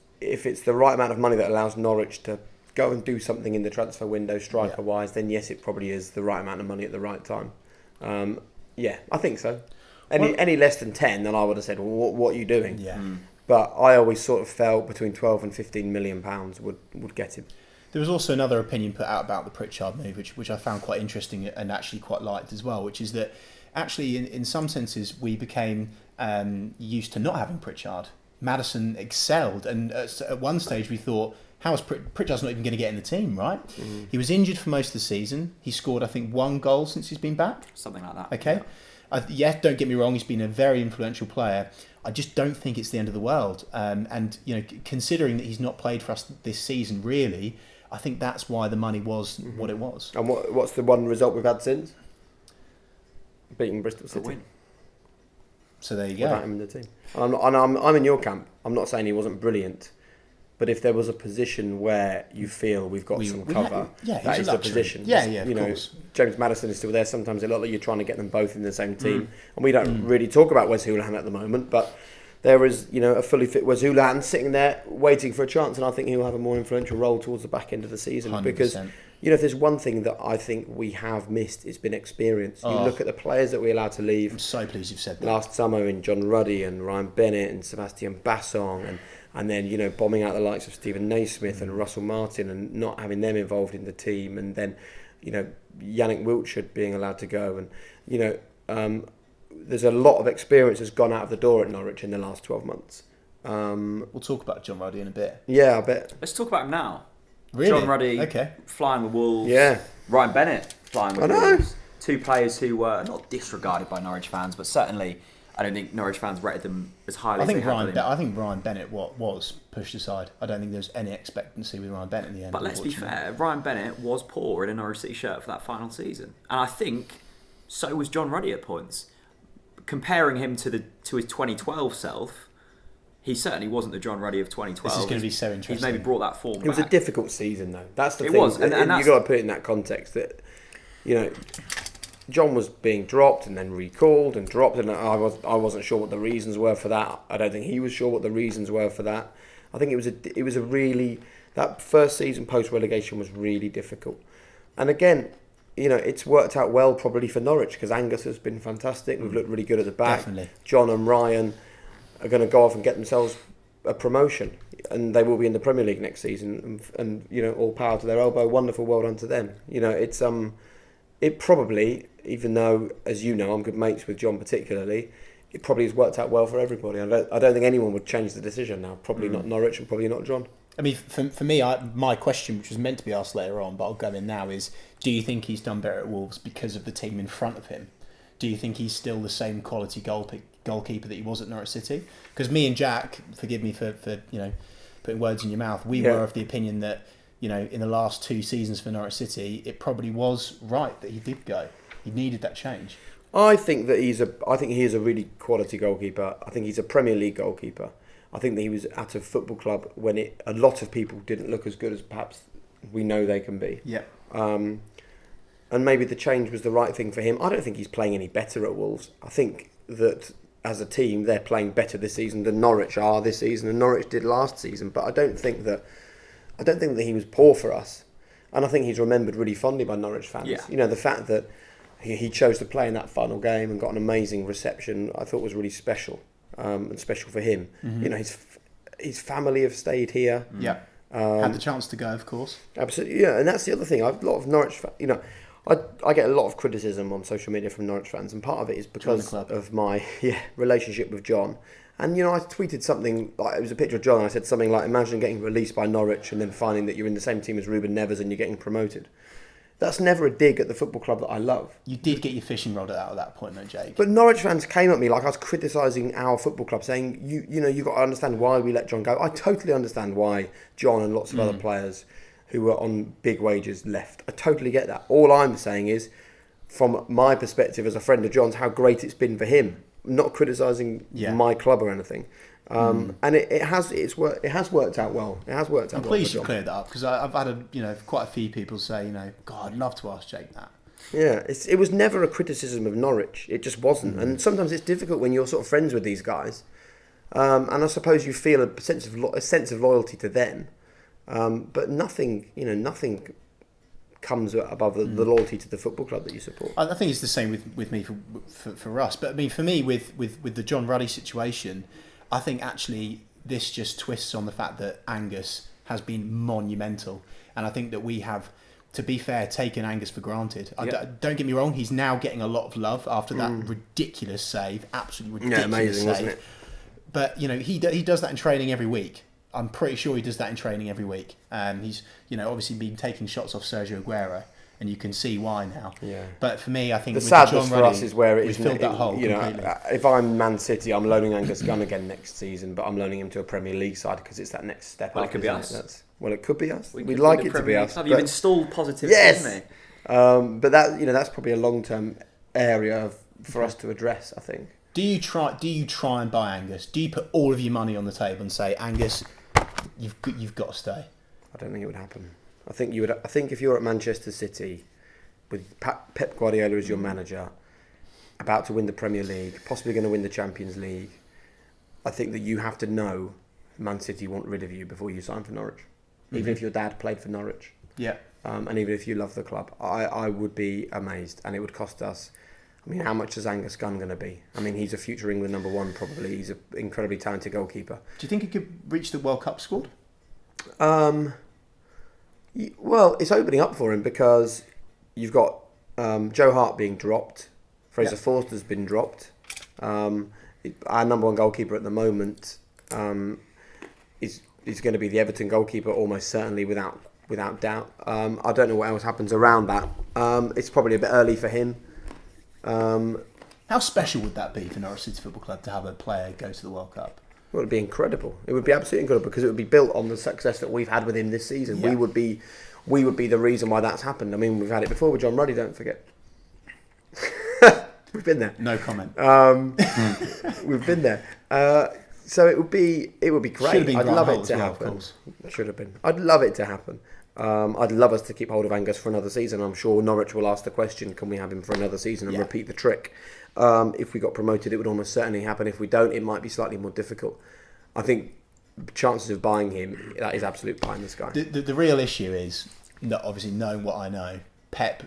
the right amount of money that allows Norwich to go and do something in the transfer window striker-wise, then yes, it probably is the right amount of money at the right time. I think so. Any less than 10, then I would have said, well, what are you doing? Yeah. But I always sort of felt between 12 and 15 million pounds would get him. There was also another opinion put out about the Pritchard move, which I found quite interesting and actually quite liked as well, which is that actually in some senses we became used to not having Pritchard. Maddison excelled, and at one stage we thought, how is Pritchard's not even going to get in the team, right? Mm-hmm. He was injured for most of the season. He scored, I think, 1 goal since he's been back. Something like that. Okay. Yeah. Don't get me wrong, he's been a very influential player. I just don't think it's the end of the world. And considering that he's not played for us this season, really, I think that's why the money was what it was. And what's the one result we've had since? Beating Bristol City. Win. So there you go. Without him in the team. I'm in your camp. I'm not saying he wasn't brilliant, but if there was a position where you feel we've got some cover, that is the position. Yeah, of course. James Maddison is still there. Sometimes it looks like you're trying to get them both in the same team, and we don't really talk about Wes Hoolahan at the moment, but there is a fully fit Wes Hoolahan sitting there waiting for a chance, and I think he'll have a more influential role towards the back end of the season 100%. Because if there's one thing that I think we have missed, it's been experience. You look at the players that we allowed to leave. I'm so pleased you've said that. Last summer in John Ruddy and Ryan Bennett and Sebastian Bassong and then bombing out the likes of Stephen Naismith and Russell Martin and not having them involved in the team, and then Yannick Wiltshire being allowed to go, and there's a lot of experience has gone out of the door at Norwich in the last 12 months. We'll talk about John Ruddy in a bit. Yeah, I bet. Let's talk about him now. Really? John Ruddy flying with Wolves. Yeah. Ryan Bennett flying with Wolves. 2 players who were not disregarded by Norwich fans, but certainly I don't think Norwich fans rated them as highly as they have. I think Ryan Bennett was pushed aside. I don't think there was any expectancy with Ryan Bennett in the end. But let's be fair, Ryan Bennett was poor in a Norwich City shirt for that final season. And I think so was John Ruddy at points. Comparing him to his 2012 self, he certainly wasn't the John Ruddy of 2012. This is going to be so interesting. He's maybe brought that form back. It was a difficult season, though. That's the thing. It was. And you've got to put it in that context that, John was being dropped and then recalled and dropped, and I wasn't sure what the reasons were for that. I don't think he was sure what the reasons were for that. I think it was a really, that first season post relegation was really difficult, and again, it's worked out well probably for Norwich because Angus has been fantastic. We've looked really good at the back. Definitely. John and Ryan are going to go off and get themselves a promotion, and they will be in the Premier League next season. And all power to their elbow. Wonderful, well done to them. It probably, even though as I'm good mates with John particularly, it probably has worked out well for everybody. I don't think anyone would change the decision now. Probably not Norwich and probably not John. I mean, for me, my question, which was meant to be asked later on, but I'll go in now, is do you think he's done better at Wolves because of the team in front of him? Do you think he's still the same quality goalkeeper that he was at Norwich City? Because me and Jack, forgive me for putting words in your mouth, we were of the opinion that in the last 2 seasons for Norwich City, it probably was right that he did go. He needed that change. I think he is a really quality goalkeeper. I think he's a Premier League goalkeeper. I think that he was at a football club when a lot of people didn't look as good as perhaps we know they can be. Yeah. And maybe the change was the right thing for him. I don't think he's playing any better at Wolves. I think that as a team they're playing better this season than Norwich are this season and Norwich did last season. But I don't think that he was poor for us. And I think he's remembered really fondly by Norwich fans. Yeah. The fact that he chose to play in that final game and got an amazing reception, I thought was really special. And special for him. Mm-hmm. His family have stayed here. Yeah. Had the chance to go, of course. Absolutely, yeah. And that's the other thing. I've a lot of Norwich. I get a lot of criticism on social media from Norwich fans, and part of it is because of my relationship with John. And I tweeted something like, it was a picture of John. And I said something like, "Imagine getting released by Norwich and then finding that you're in the same team as Ruben Neves and you're getting promoted." That's never a dig at the football club that I love. You did get your fishing rod out at that point, though, Jake. But Norwich fans came at me like I was criticising our football club, saying, you got to understand why we let John go. I totally understand why John and lots of other players who were on big wages left. I totally get that. All I'm saying is, from my perspective as a friend of John's, how great it's been for him. I'm not criticising my club or anything. And it has worked out well. It has worked out. I'm pleased you cleared that up because I've had quite a few people say God, I'd love to ask Jake that. Yeah, it was never a criticism of Norwich. It just wasn't. And sometimes it's difficult when you're sort of friends with these guys, and I suppose you feel a sense of loyalty to them, but nothing comes above the loyalty to the football club that you support. I think it's the same with me for us. But I mean, for me with the John Ruddy situation, I think actually this just twists on the fact that Angus has been monumental. And I think that we have, to be fair, taken Angus for granted. Don't get me wrong, he's now getting a lot of love after that ridiculous save. Absolutely ridiculous amazing, save. Wasn't it? But, he does that in training every week. I'm pretty sure he does that in training every week. He's, obviously been taking shots off Sergio Aguero. And you can see why now. Yeah. But for me, I think the with sadness John for Ruddy, us is where it we is. filled that hole completely. If I'm Man City, I'm loaning Angus Gunn again next season, but I'm loaning him to a Premier League side because it's that next step. Well, up, it could be us. It could be us. We'd like it to be us. You've installed positivity, yes. haven't you? But that that's probably a long-term area for us to address, I think. Do you try and buy Angus? Do you put all of your money on the table and say, Angus, you've got to stay? I don't think it would happen. I think you would. I think if you're at Manchester City, with Pep Guardiola as your manager, about to win the Premier League, possibly going to win the Champions League, I think that you have to know Man City want rid of you before you sign for Norwich. Even if your dad played for Norwich. Yeah. And even if you love the club. I would be amazed. And it would cost us... I mean, how much is Angus Gunn going to be? I mean, he's a future England number 1 probably. He's an incredibly talented goalkeeper. Do you think he could reach the World Cup squad? Well, it's opening up for him because... You've got Joe Hart being dropped. Fraser Forster's been dropped. Our number 1 goalkeeper at the moment is going to be the Everton goalkeeper, almost certainly, without doubt. I don't know what else happens around that. It's probably a bit early for him. How special would that be for Norwich City Football Club to have a player go to the World Cup? Well, it would be incredible. It would be absolutely incredible because it would be built on the success that we've had with him this season. Yeah. We would be the reason why that's happened. I mean, we've had it before with John Ruddy, don't forget. We've been there. No comment. We've been there. So it would be great. I'd love it to happen. Should have been. I'd love it to happen. I'd love us to keep hold of Angus for another season. I'm sure Norwich will ask the question, can we have him for another season and repeat the trick? If we got promoted, it would almost certainly happen. If we don't, it might be slightly more difficult. I think chances of buying him, that is absolute pie in the sky. The real issue is, obviously knowing what I know, Pep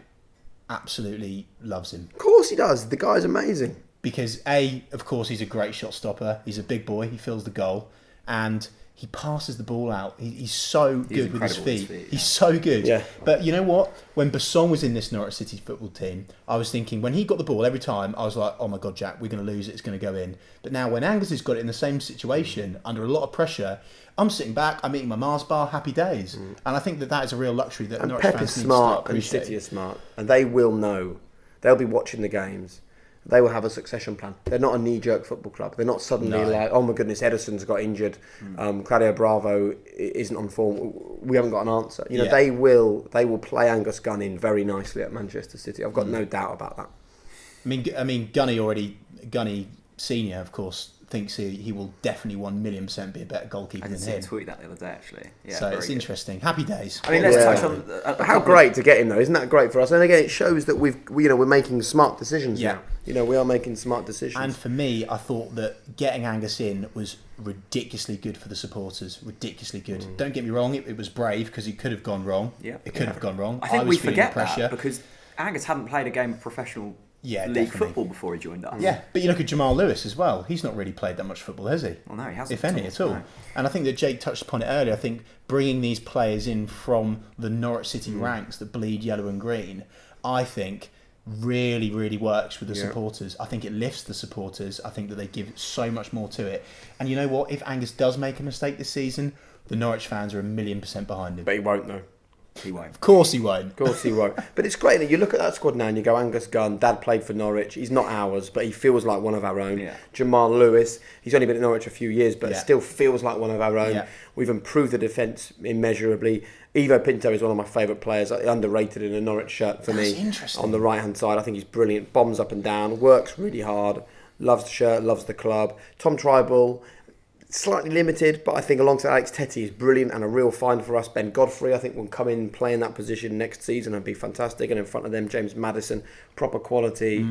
absolutely loves him. Of course he does. The guy's amazing. Because of course, he's a great shot stopper. He's a big boy. He fills the goal, and he passes the ball out. He's so good with his feet. He's so good. Yeah. But you know what? When Basson was in this Norwich City football team, I was thinking, when he got the ball every time, I was like, oh my God, Jack, we're going to lose it. It's going to go in. But now when Angus has got it in the same situation, under a lot of pressure, I'm sitting back, I'm eating my Mars bar, happy days. And I think that is a real luxury that Norwich Pep fans is need to start smart and appreciating. City is smart. And they will know. They'll be watching the games. They will have a succession plan. They're not a knee-jerk football club. They're not suddenly like, oh my goodness, Ederson's got injured. Claudio Bravo isn't on form. We haven't got an answer. You know, they will play Angus Gunn in very nicely at Manchester City. I've got no doubt about that. I mean, Gunny Senior, of course, thinks he will definitely 1,000,000% be a better goalkeeper than him. I did see a tweet that the other day, actually. Yeah, so it's interesting. Happy days. I mean, let's touch on how great to get him though. Isn't that great for us? And again, it shows that we're making smart decisions now. You know, we are making smart decisions. And for me, I thought that getting Angus in was ridiculously good for the supporters. Ridiculously good. Don't get me wrong, it was brave because it could have gone wrong. Yeah. It could have gone wrong. I think was we feeling forget the pressure. that because Angus hadn't played a game of professional league football before he joined us. Yeah, but you look at Jamal Lewis as well. He's not really played that much football, has he? Well, no, he hasn't. If any at all. No. And I think that Jake touched upon it earlier. I think bringing these players in from the Norwich City ranks that bleed yellow and green, I think really, really works with the supporters. I think it lifts the supporters. I think that they give so much more to it. And you know what? If Angus does make a mistake this season, the Norwich fans are 1,000,000% behind him. But he won't though. He won't. Of course he won't. Of course he won't. But it's great that you look at that squad now and you go, Angus Gunn, Dad played for Norwich. He's not ours, but he feels like one of our own. Yeah. Jamal Lewis, he's only been at Norwich a few years, but still feels like one of our own. Yeah. We've improved the defence immeasurably. Ivo Pinto is one of my favourite players, underrated in a Norwich shirt for me. Interesting. On the right-hand side, I think he's brilliant. Bombs up and down, works really hard, loves the shirt, loves the club. Tom Tribal, slightly limited, but I think alongside Alex Tetty is brilliant and a real find for us. Ben Godfrey, I think, will come in, play in that position next season and be fantastic. And in front of them, James Maddison, proper quality.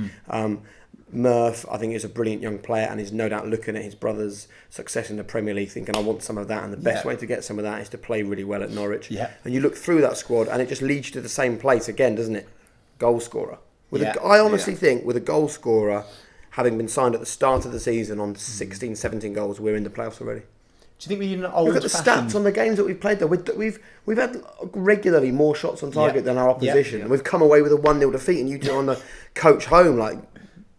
Murph, I think, is a brilliant young player and is no doubt looking at his brother's success in the Premier League, thinking, I want some of that. And the best way to get some of that is to play really well at Norwich. Yeah. And you look through that squad and it just leads you to the same place again, doesn't it? Goal scorer. I honestly think with a goal scorer, having been signed at the start of the season on 16, 17 goals, we're in the playoffs already. Do you think we're an old Look at the stats on the games that we've played though. We've had regularly more shots on target than our opposition. And we've come away with a 1-0 defeat and you two on the coach home, like,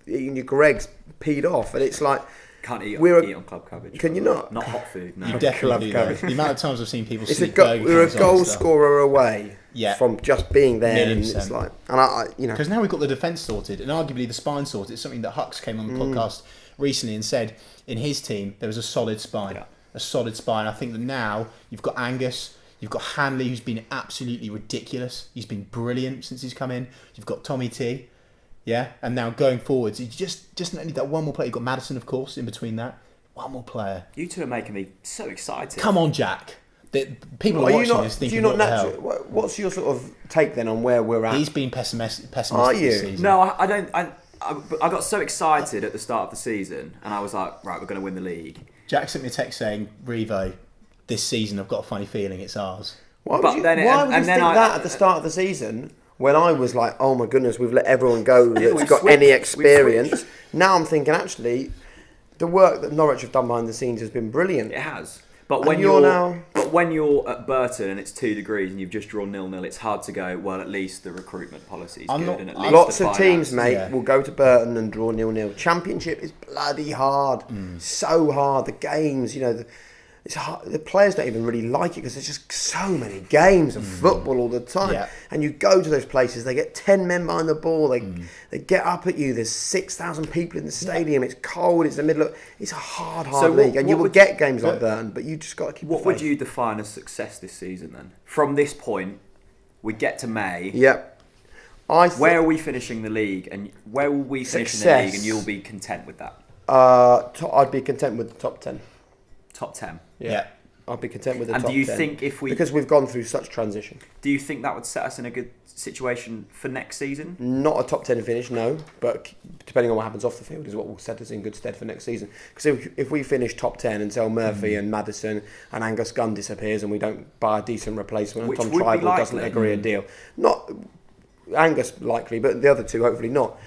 eating your Greggs peed off. And it's like... Can't eat on club cabbage. Can you not? Not hot food, no. You definitely do. The amount of times I've seen people we're a goal scorer away Yeah. from just being there. And 1,000,000%. it's like, and I you know, Because now we've got the defence sorted and arguably the spine sorted. It's something that Hux came on the podcast recently and said in his team there was a solid spine. Yeah. A solid spine. I think that now you've got Angus, you've got Hanley, who's been absolutely ridiculous. He's been brilliant since he's come in. You've got Tommy T. Yeah, and now going forwards, you just need that one more player. You've got Maddison, of course, in between that. One more player. You two are making me so excited. Come on, Jack. People are watching this thinking, what the hell? What's your sort of take then on where we're at? He's been pessimistic Are you? this season. No, I don't. I got so excited at the start of the season, and I was like, right, we're going to win the league. Jack sent me a text saying, Revo, this season I've got a funny feeling it's ours. Why would you think that at the start of the season? When I was like, oh my goodness, we've let everyone go that's got any experience. Now I'm thinking, actually, the work that Norwich have done behind the scenes has been brilliant. It has. But when you're at Burton and it's 2 degrees and you've just drawn 0-0, it's hard to go, well, at least the recruitment policy is good. And at least lots of teams, mate, will go to Burton and draw 0-0. Championship is bloody hard. So hard. The games, it's hard. The players don't even really like it because there's just so many games of football all the time. Yeah. And you go to those places, they get 10 men behind the ball, they get up at you, there's 6,000 people in the stadium, it's cold, it's the middle of... It's a hard league. And you will get games like Burton, but you just got to keep What would you define as success this season then? From this point, we get to May. Yep. Where are we finishing the league? And where will we finish in the league and you'll be content with that? I'd be content with the top 10. Top 10. Yeah. I'd be content with the And top do you 10. think Because we've gone through such transition. Do you think that would set us in a good situation for next season? Not a top 10 finish, no. But depending on what happens off the field is what will set us in good stead for next season. Because if we finish top 10 until Murphy and Maddison and Angus Gunn disappears and we don't buy a decent replacement and Tom Tribal doesn't agree a deal. Not Angus likely, but the other two hopefully not.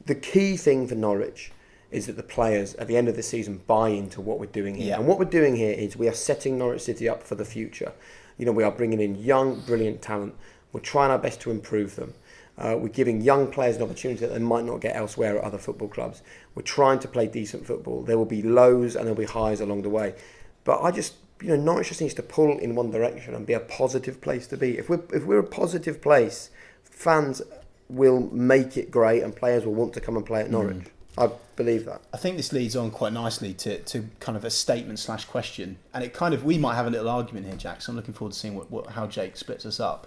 The key thing for Norwich is that the players at the end of the season buy into what we're doing here. Yeah. And what we're doing here is we are setting Norwich City up for the future. You know, we are bringing in young, brilliant talent. We're trying our best to improve them. We're giving young players an opportunity that they might not get elsewhere at other football clubs. We're trying to play decent football. There will be lows and there will be highs along the way. But Norwich just needs to pull in one direction and be a positive place to be. If we're a positive place, fans will make it great and players will want to come and play at Norwich. I believe that. I think this leads on quite nicely to kind of a statement / question, and it kind of, we might have a little argument here, Jack. So I'm looking forward to seeing how Jake splits us up.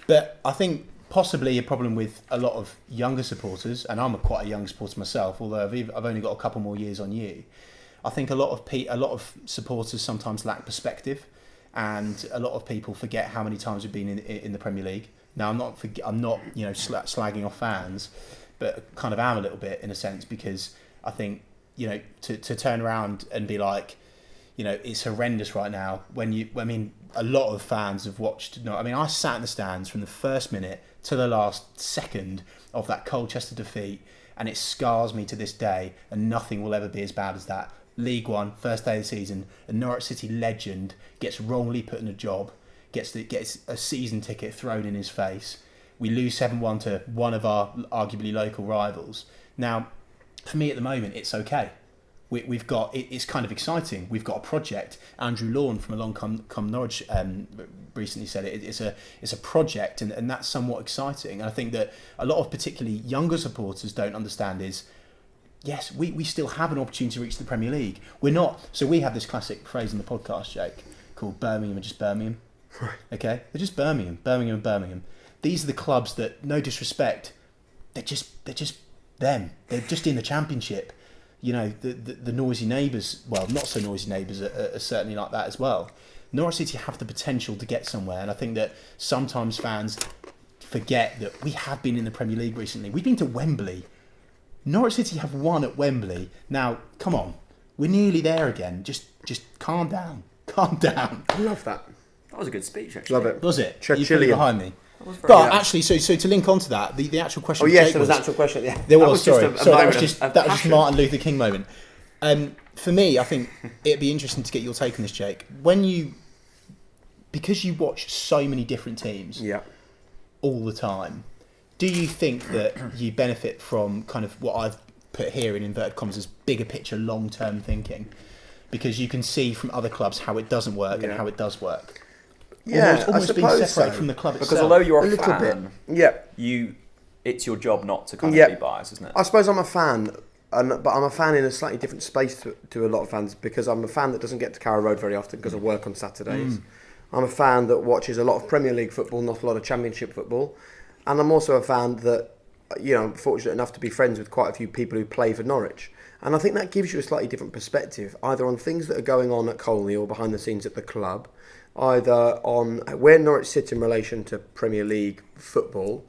But I think possibly a problem with a lot of younger supporters, and I'm quite a young supporter myself, although I've only got a couple more years on you. I think a lot of supporters sometimes lack perspective, and a lot of people forget how many times we've been in the Premier League. Now I'm not slagging off fans, but kind of am a little bit in a sense, because I think, to turn around and be like, it's horrendous right now. A lot of fans have watched. I sat in the stands from the first minute to the last second of that Colchester defeat, and it scars me to this day. And nothing will ever be as bad as that. League One, first day of the season, a Norwich City legend gets wrongly put in a job, gets a season ticket thrown in his face. We lose 7-1 to one of our arguably local rivals. Now, for me at the moment, it's okay. We've got it's kind of exciting. We've got a project. Andrew Lawn from Along Come Norwich recently said it's a project, and that's somewhat exciting. And I think that a lot of particularly younger supporters don't understand is, yes, we still have an opportunity to reach the Premier League. We're not. So we have this classic phrase in the podcast, Jake, called Birmingham are just Birmingham. Right. Okay, they're just Birmingham. These are the clubs that, no disrespect, they're just them. They're just in the Championship. The noisy neighbours, well, not so noisy neighbours are certainly like that as well. Norwich City have the potential to get somewhere, and I think that sometimes fans forget that we have been in the Premier League recently. We've been to Wembley. Norwich City have won at Wembley. Now, come on, we're nearly there again. Just calm down. I love that. That was a good speech, actually. Love it. Was it? Churchillian. You put it behind me. But actually, so to link on to that, the actual question. Oh yes, there was an actual question. Yeah, there was. That was just Martin Luther King moment. For me, I think it'd be interesting to get your take on this, Jake. Because you watch so many different teams, all the time, do you think that you benefit from kind of what I've put here in inverted commas as bigger picture, long term thinking? Because you can see from other clubs how it doesn't work and how it does work. Yeah, almost being separated from the club itself. Because although you're a fan, it's your job not to kind of be biased, isn't it? I suppose I'm a fan, but I'm a fan in a slightly different space to a lot of fans, because I'm a fan that doesn't get to Carrow Road very often because I work on Saturdays. I'm a fan that watches a lot of Premier League football, not a lot of Championship football, and I'm also a fan that, I'm fortunate enough to be friends with quite a few people who play for Norwich. And I think that gives you a slightly different perspective, either on things that are going on at Colney or behind the scenes at the club, either on where Norwich sit in relation to Premier League football.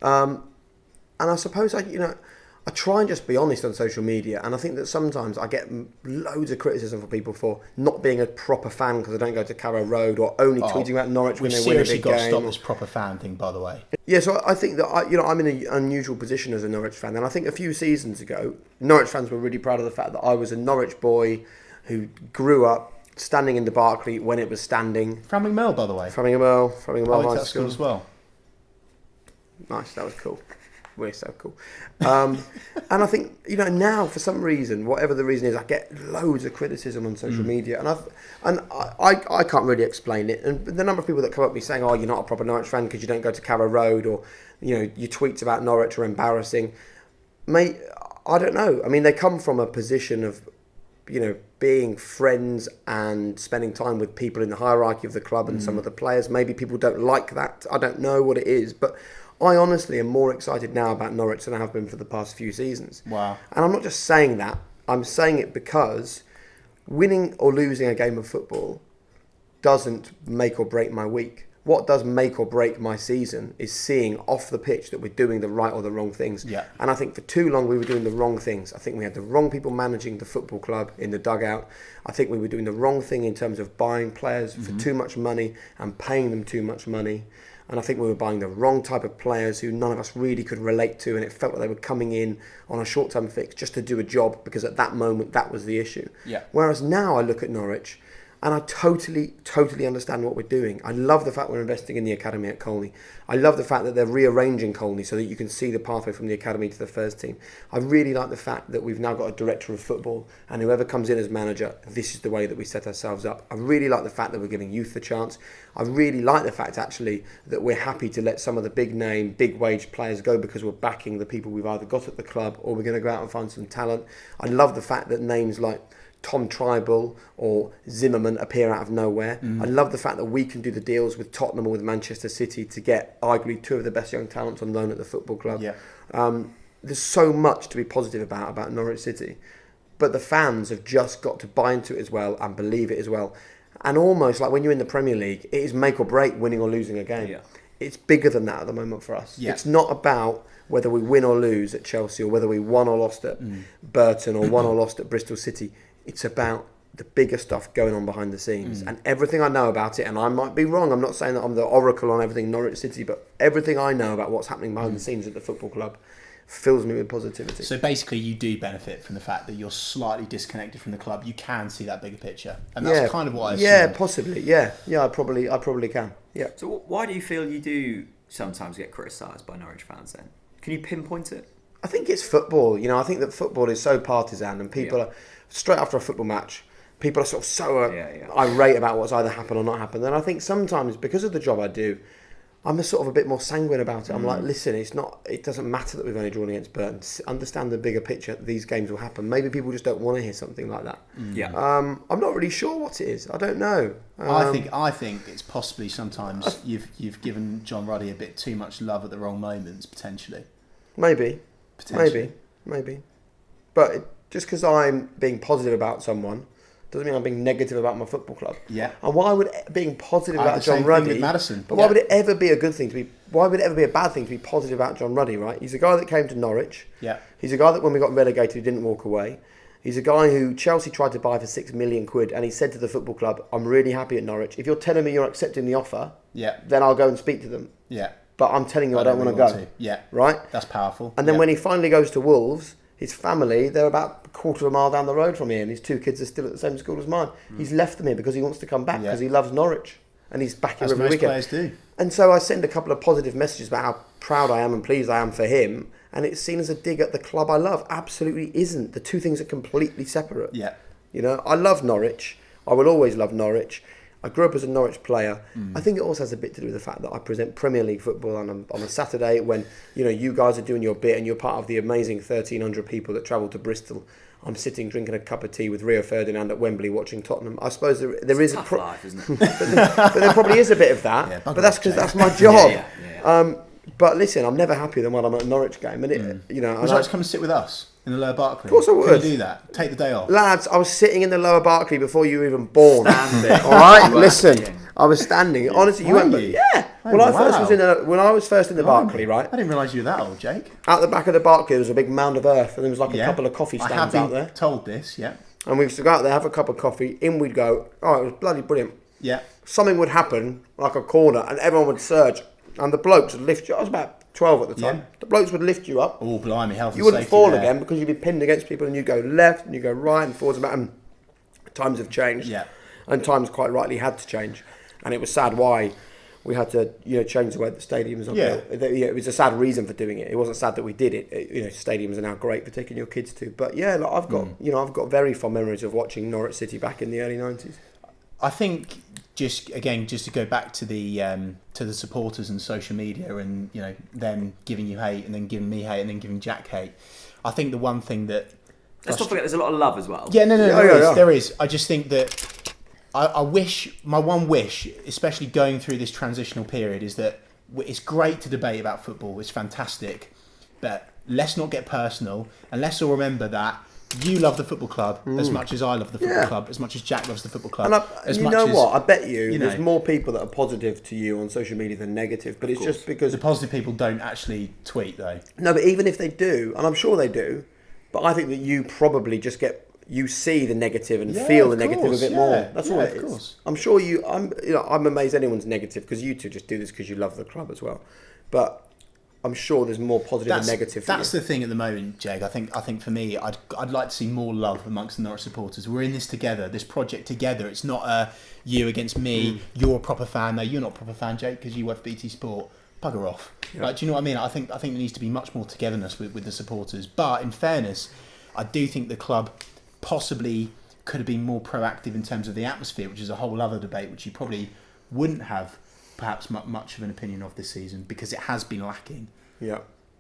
And I suppose I try and just be honest on social media, and I think that sometimes I get loads of criticism from people for not being a proper fan because I don't go to Carrow Road, or only tweeting about Norwich when they win a big game. We've seriously got to stop this proper fan thing, by the way. Yeah, so I think that I'm in an unusual position as a Norwich fan, and I think a few seasons ago, Norwich fans were really proud of the fact that I was a Norwich boy who grew up standing in the Barclay when it was standing. Framlingham Mill, by the way. Framlingham Mill High School. School as well. Nice, that was cool. We're so cool. And I think, now for some reason, whatever the reason is, I get loads of criticism on social media, and I can't really explain it. And the number of people that come up to me saying, "Oh, you're not a proper Norwich fan because you don't go to Carrow Road," or your tweets about Norwich are embarrassing. Mate, I don't know. I mean, they come from a position of, being friends and spending time with people in the hierarchy of the club and some of the players. Maybe people don't like that. I don't know what it is, but I honestly am more excited now about Norwich than I have been for the past few seasons. Wow. And I'm not just saying that. I'm saying it because winning or losing a game of football doesn't make or break my week. What does make or break my season is seeing off the pitch that we're doing the right or the wrong things. Yeah. And I think for too long we were doing the wrong things. I think we had the wrong people managing the football club in the dugout. I think we were doing the wrong thing in terms of buying players for too much money and paying them too much money. And I think we were buying the wrong type of players who none of us really could relate to, and it felt like they were coming in on a short-term fix just to do a job because at that moment that was the issue. Yeah. Whereas now I look at Norwich and I totally understand what we're doing. I love the fact we're investing in the academy at Colney. I love the fact that they're rearranging Colney so that you can see the pathway from the academy to the first team. I really like the fact that we've now got a director of football, and whoever comes in as manager, this is the way that we set ourselves up. I really like the fact that we're giving youth a chance. I really like the fact, actually, that we're happy to let some of the big name, big wage players go because we're backing the people we've either got at the club or we're going to go out and find some talent. I love the fact that names like Tom Tribal or Zimmerman appear out of nowhere. I love the fact that we can do the deals with Tottenham or with Manchester City to get arguably two of the best young talents on loan at the football club. Yeah. There's so much to be positive about Norwich City, but the fans have just got to buy into it as well and believe it as well. And almost like when you're in the Premier League, it is make or break, winning or losing a game. Yeah. It's bigger than that at the moment for us. Yeah. It's not about whether we win or lose at Chelsea or whether we won or lost at Burton or won or lost at Bristol City. It's about the bigger stuff going on behind the scenes. And everything I know about it, and I might be wrong, I'm not saying that I'm the oracle on everything Norwich City, but everything I know about what's happening behind the scenes at the football club fills me with positivity. So basically you do benefit from the fact that you're slightly disconnected from the club. You can see that bigger picture. And that's kind of what I assume. Yeah, possibly. Yeah, I probably can. Yeah. So why do you feel you do sometimes get criticised by Norwich fans then? Can you pinpoint it? I think it's football. I think that football is so partisan, and people are, straight after a football match, people are sort of so irate about what's either happened or not happened. And I think sometimes, because of the job I do, I'm a bit more sanguine about it. I'm like, listen, it doesn't matter that we've only drawn against Burton. Understand the bigger picture. These games will happen. Maybe people just don't want to hear something like that. Yeah. I'm not really sure what it is. I don't know. I think it's possibly sometimes you've given John Ruddy a bit too much love at the wrong moments, potentially. Maybe. But just because I'm being positive about someone doesn't mean I'm being negative about my football club. Yeah. And why would being positive about John same Ruddy? thing with Madison. But why would it ever be a good thing to be? Why would it ever be a bad thing to be positive about John Ruddy? Right? He's a guy that came to Norwich. Yeah. He's a guy that when we got relegated, he didn't walk away. He's a guy who Chelsea tried to buy for £6 million, and he said to the football club, "I'm really happy at Norwich. If you're telling me you're accepting the offer, then I'll go and speak to them. Yeah. But I'm telling you, I don't want to go. Yeah. Right? That's powerful. And then when he finally goes to Wolves, his family, they're about a quarter of a mile down the road from here, and his two kids are still at the same school as mine. He's left them here because he wants to come back, because he loves Norwich, and he's back here every weekend. As most players do. And so I send a couple of positive messages about how proud I am and pleased I am for him, and it's seen as a dig at the club I love. Absolutely isn't. The two things are completely separate. Yeah. I love Norwich. I will always love Norwich. I grew up as a Norwich player. I think it also has a bit to do with the fact that I present Premier League football on a Saturday when you guys are doing your bit and you're part of the amazing 1,300 people that travel to Bristol. I'm sitting drinking a cup of tea with Rio Ferdinand at Wembley watching Tottenham. I suppose there is tough life, isn't it? but there probably is a bit of that. Yeah, but that's because that's my job. Yeah. But listen, I'm never happier than when I'm at a Norwich game. And Would you like to come and sit with us in the Lower Barclay? Of course I would. Can you do that? Take the day off. Lads, I was sitting in the Lower Barclay before you were even born. Standing. All right, listen. I was standing. Honestly, you Were went. you? Yeah. Oh, when I was first in the Barclay, right? I didn't realise you were that old, Jake. At the back of the Barclay, there was a big mound of earth, and there was like a couple of coffee I stands have out been there. told this, yeah. And we used to go out there, have a cup of coffee. In we'd go. Oh, it was bloody brilliant. Yeah. Something would happen, like a corner, and everyone would surge, and the blokes would lift you. I was about 12 at the time. Yeah. The blokes would lift you up. Oh, blimey, health and You wouldn't safety fall there. again because you'd be pinned against people, and you go left, and you go right, and forwards and back. And times have changed. Yeah. And times quite rightly had to change. And it was sad why we had to, change the way the stadiums are built. It was a sad reason for doing it. It wasn't sad that we did it. Stadiums are now great for taking your kids to. But yeah, I've got very fond memories of watching Norwich City back in the early 90s. I think just to go back to the supporters and social media, and them giving you hate and then giving me hate and then giving Jack hate. I think the one thing that let's not forget there's a lot of love as well. Yeah, there is. I just think that I wish, my one wish, especially going through this transitional period, is that it's great to debate about football. It's fantastic, but let's not get personal, and let's all remember that you love the football club as much as I love the football club, as much as Jack loves the football club. And what? I bet there's more people that are positive to you on social media than negative, but it's just because... The positive people don't actually tweet, though. No, but even if they do, and I'm sure they do, but I think that you probably just you see the negative and feel the negative a bit more. That's all it is. Course. I'm sure I'm amazed anyone's negative, because you two just do this because you love the club as well. But I'm sure there's more positive than negative. That's the thing at the moment, Jeg. I think for me, I'd like to see more love amongst the Norwich supporters. We're in this together, this project together. It's not a you against me. You're a proper fan. No, you're not a proper fan, Jake, because you watch BT Sport. Bugger off. Yeah. Like, do you know what I mean? I think there needs to be much more togetherness with the supporters. But in fairness, I do think the club possibly could have been more proactive in terms of the atmosphere, which is a whole other debate, which you probably wouldn't have perhaps much of an opinion of this season, because it has been lacking. Yeah.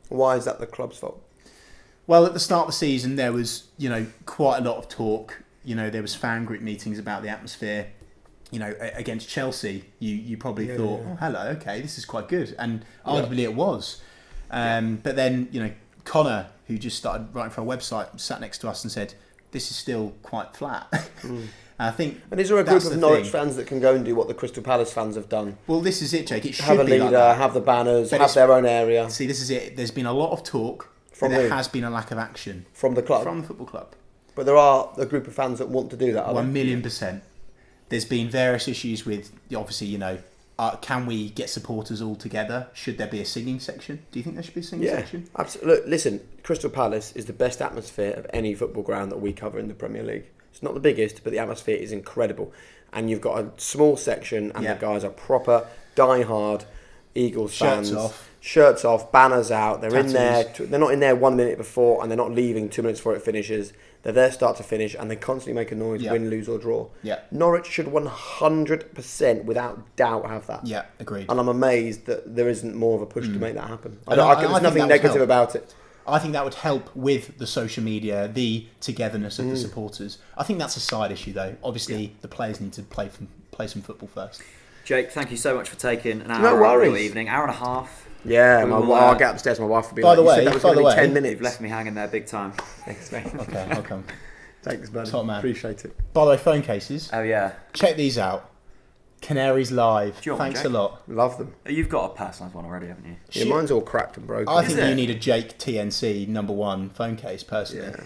Why is that the club's fault? Well, at the start of the season, there was, quite a lot of talk. There was fan group meetings about the atmosphere. Against Chelsea, you probably thought, oh, hello, okay, this is quite good. And arguably it was. But then, Connor, who just started writing for our website, sat next to us and said, this is still quite flat. I think. And is there a group of Norwich fans that can go and do what the Crystal Palace fans have done? Well, this is it, Jake. It should have a be leader, like that. have the banners, have their own area. See, this is it. There's been a lot of talk, but there has been a lack of action from the club, from the football club. But there are a group of fans that want to do that. 1,000,000%. There's been various issues with, obviously, can we get supporters all together? Should there be a singing section? Do you think there should be a singing section? Absolutely. Look, listen, Crystal Palace is the best atmosphere of any football ground that we cover in the Premier League. It's not the biggest, but the atmosphere is incredible. And you've got a small section, and the guys are proper, die-hard Eagles fans. Shirts off, banners out. They're in there. They're not in there 1 minute before, and they're not leaving 2 minutes before it finishes. They're there start to finish, and they constantly make a noise, win, lose, or draw. Yeah. Norwich should 100%, without doubt, have that. Yeah, agreed. And I'm amazed that there isn't more of a push to make that happen. There's nothing negative about it. I think that would help with the social media, the togetherness of the supporters. I think that's a side issue, though. Obviously, the players need to play some football first. Jake, thank you so much for taking an hour out of your evening, hour and a half. Yeah, I'll get upstairs. My wife will be by like, the way, that was going to be 10 minutes. You've left me hanging there big time. Thanks, mate. Okay, I'll come. Thanks, buddy. Top man. Appreciate it. By the way, phone cases. Oh, yeah. Check these out. Canaries Live. Do you want Thanks one, a lot. Love them. You've got a personalised one already, haven't you? Yeah, mine's all cracked and broken. I think you need a Jake TNC #1 phone case, personally. Yeah.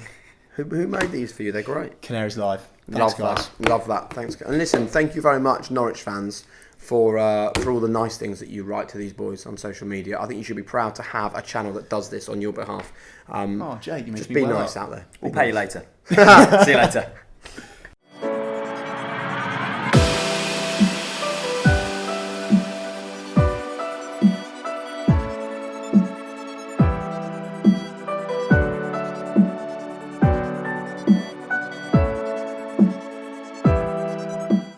Who made these for you? They're great. Canaries Live. Thanks, guys. Love that. Thanks. And listen, thank you very much, Norwich fans, for all the nice things that you write to these boys on social media. I think you should be proud to have a channel that does this on your behalf. Jake, you make just me be well nice up. out there. We'll pay you later. See you later.